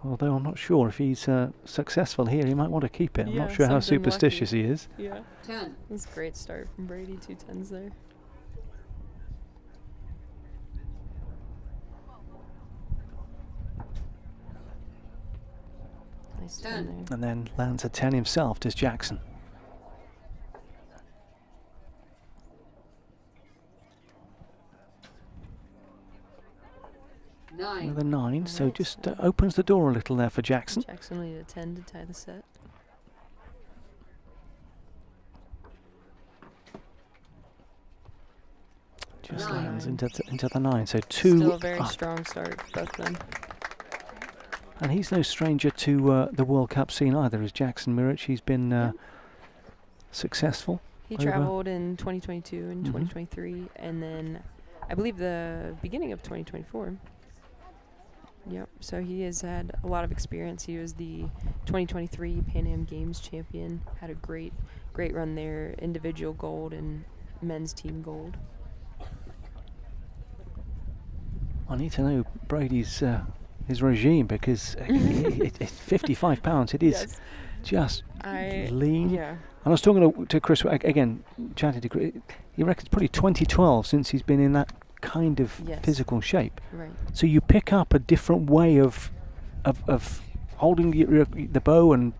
Although I'm not sure if he's successful here, he might want to keep it. I'm not sure how superstitious he is. Yeah, 10. That's a great start from Brady. 2 10s there. Nice 10 there. And then lands a 10 himself, does Jackson. 9. Another 9, so just opens the door a little there for Jackson. Jackson will need a 10 to tie the set. Just lands into the 9, so 2 Still a very up. strong start, both of them. And he's no stranger to the World Cup scene either, is Jackson Mirich. He's been successful. He traveled in 2022 and 2023, and then I believe the beginning of 2024. Yep, so he has had a lot of experience. He was the 2023 Pan Am Games champion, had a great run there, individual gold and men's team gold. I need to know Brady's his regime, because it's 55 pounds. It is just lean. Yeah. And I was talking to Chris again, chatting to Chris. He reckons probably 2012 since he's been in that kind of physical shape. Right. So you pick up a different way of holding the bow and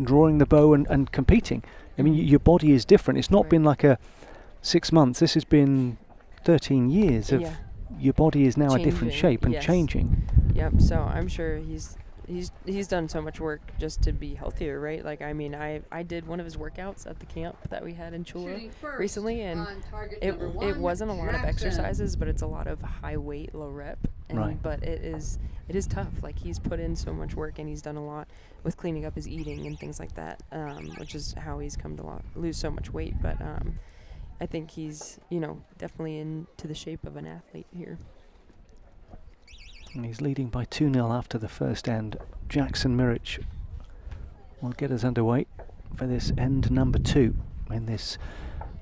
drawing the bow and competing. I mean, your body is different. It's not been like a 6 months. This has been 13 years of your body is now a different shape and changing. Yep. So I'm sure he's done so much work just to be healthier, right? Like, I mean, I did one of his workouts at the camp that we had in Chula recently, and it wasn't a lot of exercises, but it's a lot of high weight, low rep. And but it is tough. Like, he's put in so much work, and he's done a lot with cleaning up his eating and things like that, which is how he's come to lose so much weight. But I think he's, definitely into the shape of an athlete here. And he's leading by 2-0 after the first end. Jackson Mirich will get us underway for this end number 2 in this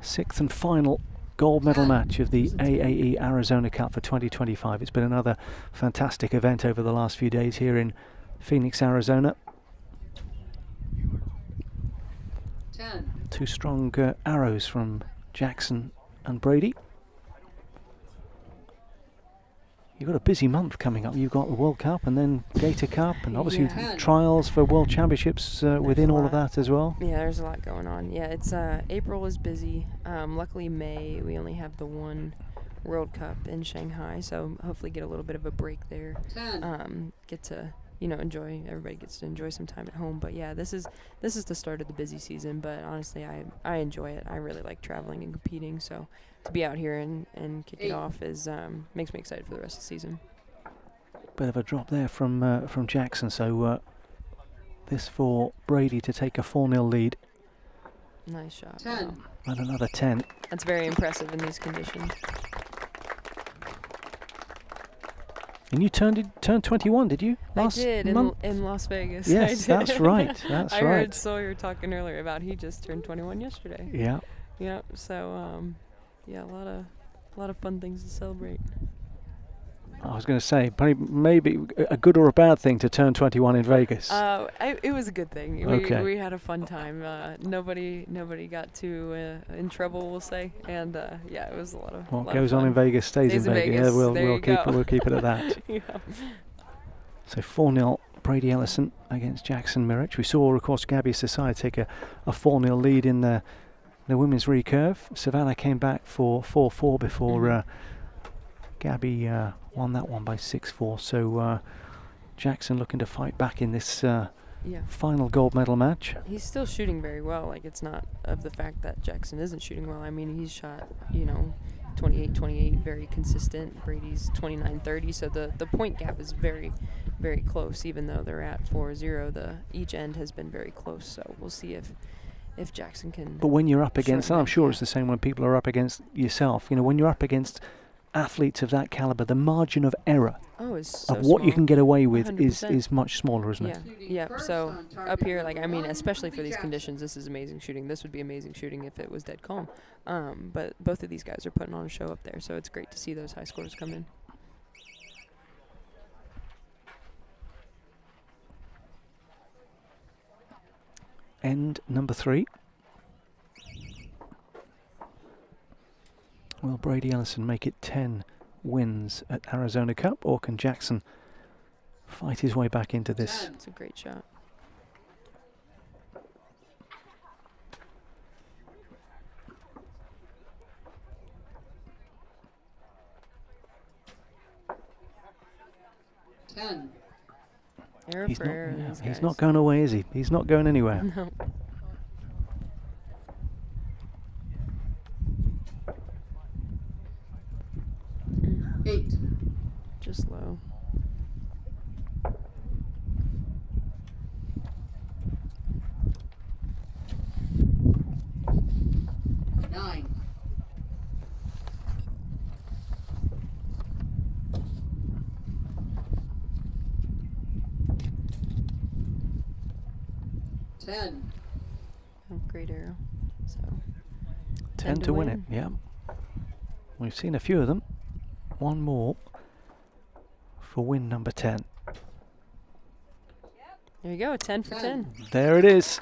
6th and final gold medal match of the AAE Arizona Cup for 2025. It's been another fantastic event over the last few days here in Phoenix, Arizona. 10. 2 strong arrows from Jackson and Brady. You've got a busy month coming up. You've got the World Cup and then Gator Cup and obviously trials for World Championships within all of that as well. Yeah, there's a lot going on. Yeah, it's April is busy. Luckily May we only have the one World Cup in Shanghai, so hopefully get a little bit of a break there. Get to everybody gets to enjoy some time at home. But yeah, this is the start of the busy season, but honestly I enjoy it. I really like traveling and competing, so to be out here and kick it off is makes me excited for the rest of the season. Bit of a drop there from Jackson, so this for Brady to take a 4-0 lead. Nice shot. 10. Wow. And another 10. That's very impressive in these conditions. And you turned 21, did you? Last I did month? in Las Vegas. Yes, I did. that's right. That's I right. heard Sawyer talking earlier about he just turned 21 yesterday. Yeah. Yeah. So yeah, a lot of fun things to celebrate. I was going to say, maybe a good or a bad thing to turn 21 in Vegas. It was a good thing. Okay. We had a fun time. Nobody got too in trouble, we'll say. And yeah, it was a lot of What lot goes of on fun. in Vegas stays in Vegas. Yeah, we'll keep it at that. Yeah. So 4-0 Brady Ellison against Jackson Mirich. We saw, of course, Gabby Cersai take a 4-0 lead in the women's recurve. Savannah came back for 4-4 before Gabby won that one by 6-4. So Jackson looking to fight back in this final gold medal match. He's still shooting very well. Like, it's not of the fact that Jackson isn't shooting well. I mean, he's shot, 28-28, very consistent. Brady's 29-30, so the point gap is very, very close. Even though they're at 4-0, each end has been very close. So we'll see if Jackson can. But when you're up against, and I'm sure yeah. it's the same when people are up against yourself, when you're up against athletes of that caliber, the margin of error is so of what you small. can get away with 100%. is much smaller, isn't it? Yeah. So up here, especially for these conditions, this is amazing shooting. This would be amazing shooting if it was dead calm. But both of these guys are putting on a show up there, so it's great to see those high scores come in. End number 3. Will Brady Ellison make it 10 wins at Arizona Cup, or can Jackson fight his way back into this? It's a great shot. Error He's for not, error, yeah, these he's guys. not going away, is he? He's not going anywhere. No. Eight. Just low. Nine. Ten. Oh, great arrow. So 10 to win it, yeah. We've seen a few of them. One more for win number 10. There you go, 10 for 10. There it is.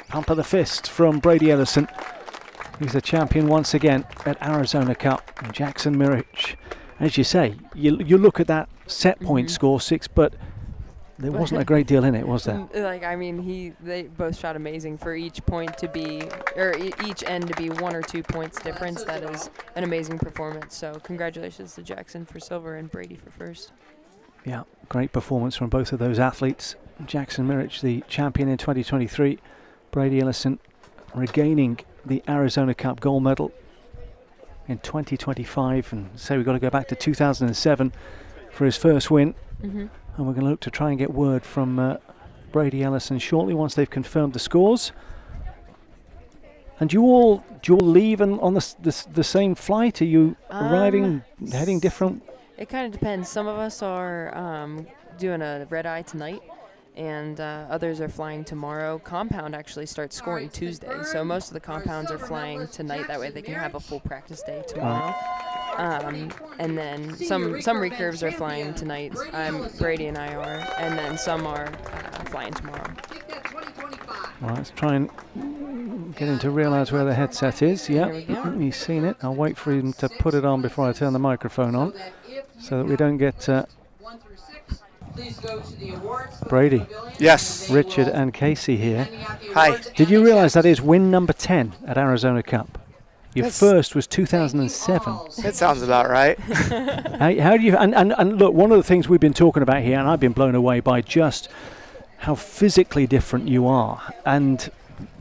Pump of the fist from Brady Ellison. He's a champion once again at Arizona Cup. And Jackson Mirich. As you say, you look at that set point score 6, but there wasn't a great deal in it, was there? They both shot amazing. For each point to be, or each end to be 1 or 2 points difference, that is an amazing performance. So congratulations to Jackson for silver and Brady for first. Yeah, great performance from both of those athletes. Jackson Mirich, the champion in 2023. Brady Ellison regaining the Arizona Cup gold medal in 2025. And so we've got to go back to 2007 for his first win. And we're going to look to try and get word from Brady Ellison shortly once they've confirmed the scores. And do you all leave on the same flight? Are you arriving, heading different? It kind of depends. Some of us are doing a red eye tonight, and others are flying tomorrow. Compound actually starts scoring Tuesday, so most of the compounds are flying tonight. That way they can have a full practice day tomorrow. And then some recurves are flying tonight. Brady and I are, and then some are flying tomorrow. Well, let's try and get him to realise where the headset is. Yeah, he's seen it. I'll wait for him to put it on before I turn the microphone on, so that we don't get Brady. Yes. Richard and Casey here. Hi. Did you realise that is win number 10 at Arizona Cup? Your first was 2007. That sounds about right. How do you and look, one of the things we've been talking about here, and I've been blown away by just how physically different you are, and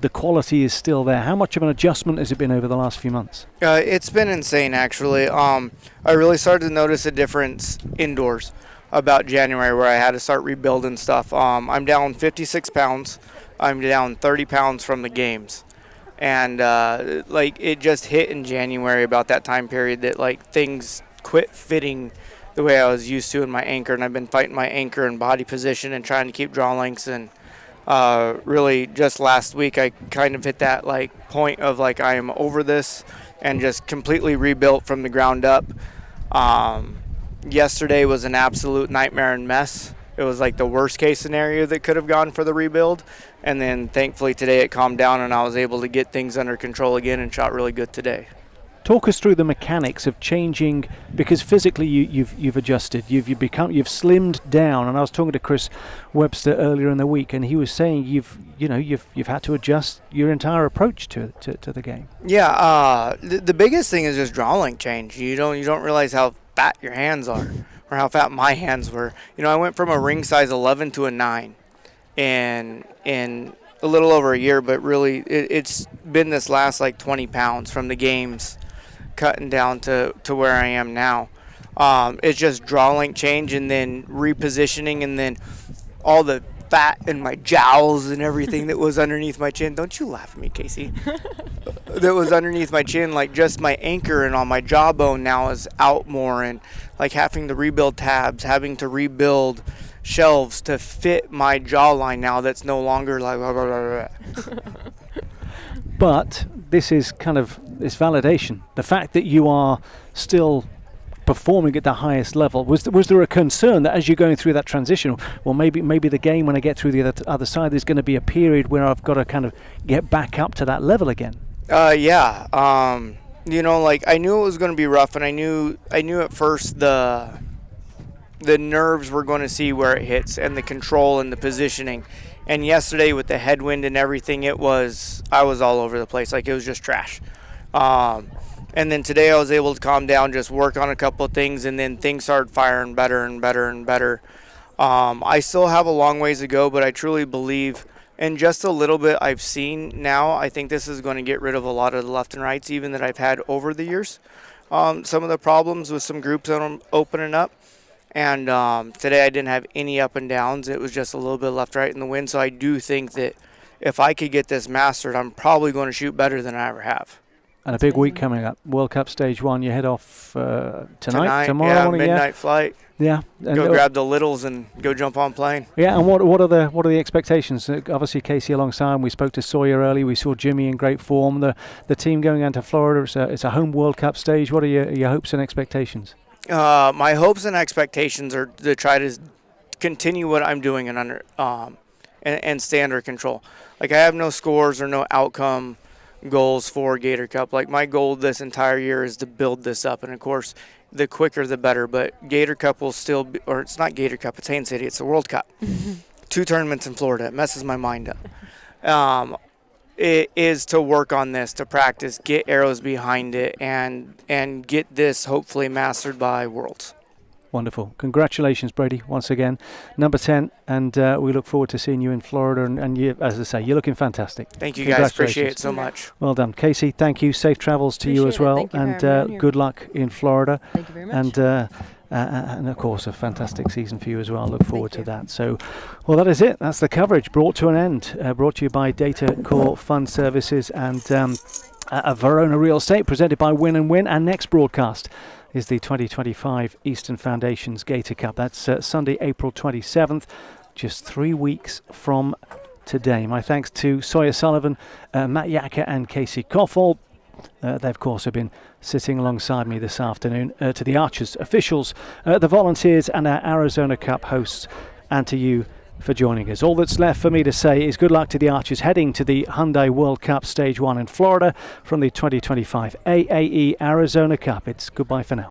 the quality is still there. How much of an adjustment has it been over the last few months? It's been insane, actually. I really started to notice a difference indoors. about January where I had to start rebuilding stuff. I'm down 56 pounds. I'm down 30 pounds from the games. And, like, it just hit in January about that time period that, like, things quit fitting the way I was used to in my anchor. And I've been fighting my anchor and body position and trying to keep draw lengths. And really just last week I kind of hit that, like, point of, like, I am over this and just completely rebuilt from the ground up. Yesterday was an absolute nightmare and mess. It was like the worst case scenario that could have gone for the rebuild. And then thankfully today it calmed down and I was able to get things under control again and shot really good today. Talk us through the mechanics of changing, because physically you've adjusted, you've slimmed down. And I was talking to Chris Webster earlier in the week, and he was saying you've had to adjust your entire approach to the game. Yeah, the biggest thing is just draw length change. You don't realize how fat your hands are, or how fat my hands were. I went from a ring size 11 to a 9, in a little over a year, but really it's been this last like 20 pounds from the games, cutting down to where I am now. It's just draw length change and then repositioning, and then all the fat in my jowls and everything that was underneath my chin. Don't you laugh at me, Casey. That was underneath my chin, like just my anchor and on my jawbone now is out more, and like having to rebuild tabs, having to rebuild shelves to fit my jawline now that's no longer like blah, blah, blah, blah. But this is kind of this validation. The fact that you are still performing at the highest level. Was there a concern that as you're going through that transition, well, maybe the game when I get through the other side, there's going to be a period where I've got to kind of get back up to that level again? Yeah. Like I knew it was going to be rough, and I knew at first the nerves were going to see where it hits, and the control and the positioning. And yesterday with the headwind and everything, I was all over the place. Like it was just trash. And then today I was able to calm down, just work on a couple of things, and then things started firing better and better and better. I still have a long ways to go, but I truly believe in just a little bit I've seen now, I think this is going to get rid of a lot of the left and rights even that I've had over the years. Some of the problems with some groups that I'm opening up. And today I didn't have any up and downs. It was just a little bit left, right in the wind. So I do think that if I could get this mastered, I'm probably going to shoot better than I ever have. And a big week coming up. World Cup Stage 1. You head off tomorrow yeah, morning. Midnight flight. Yeah. And go grab the littles and go jump on plane. Yeah, and what are the expectations? Obviously, Casey alongside him. We spoke to Sawyer early. We saw Jimmy in great form. The team going into Florida. It's a home World Cup stage. What are your hopes and expectations? My hopes and expectations are to try to continue what I'm doing and stay under control. Like I have no scores or no outcome goals for Gator Cup. Like my goal this entire year is to build this up, and of course the quicker the better, but Gator Cup will still be, or it's not Gator Cup, it's Haines City, it's the World Cup. 2 tournaments in Florida. It messes my mind up. It is to work on this, to practice, get arrows behind it, and get this hopefully mastered by Worlds. Wonderful. Congratulations, Brady, once again. Number 10, and we look forward to seeing you in Florida. And you, as I say, you're looking fantastic. Thank you, guys. Appreciate it so much. Well done. Casey, thank you. Safe travels to you as well. And good luck in Florida. Thank you very much. And of course, a fantastic season for you as well. Look forward to that. So, well, that is it. That's the coverage brought to an end. Brought to you by Data Core Fund Services and Verona Real Estate, presented by Win and Win. Our next broadcast is the 2025 Eastern Foundations Gator Cup. That's Sunday, April 27th, just 3 weeks from today. My thanks to Sawyer Sullivan, Matt Yacker and Casey Koffel. They, of course, have been sitting alongside me this afternoon. To the Archers, officials, the volunteers and our Arizona Cup hosts, and to you for joining us. All that's left for me to say is good luck to the Archers heading to the Hyundai World Cup Stage 1 in Florida from the 2025 AAE Arizona Cup. It's goodbye for now.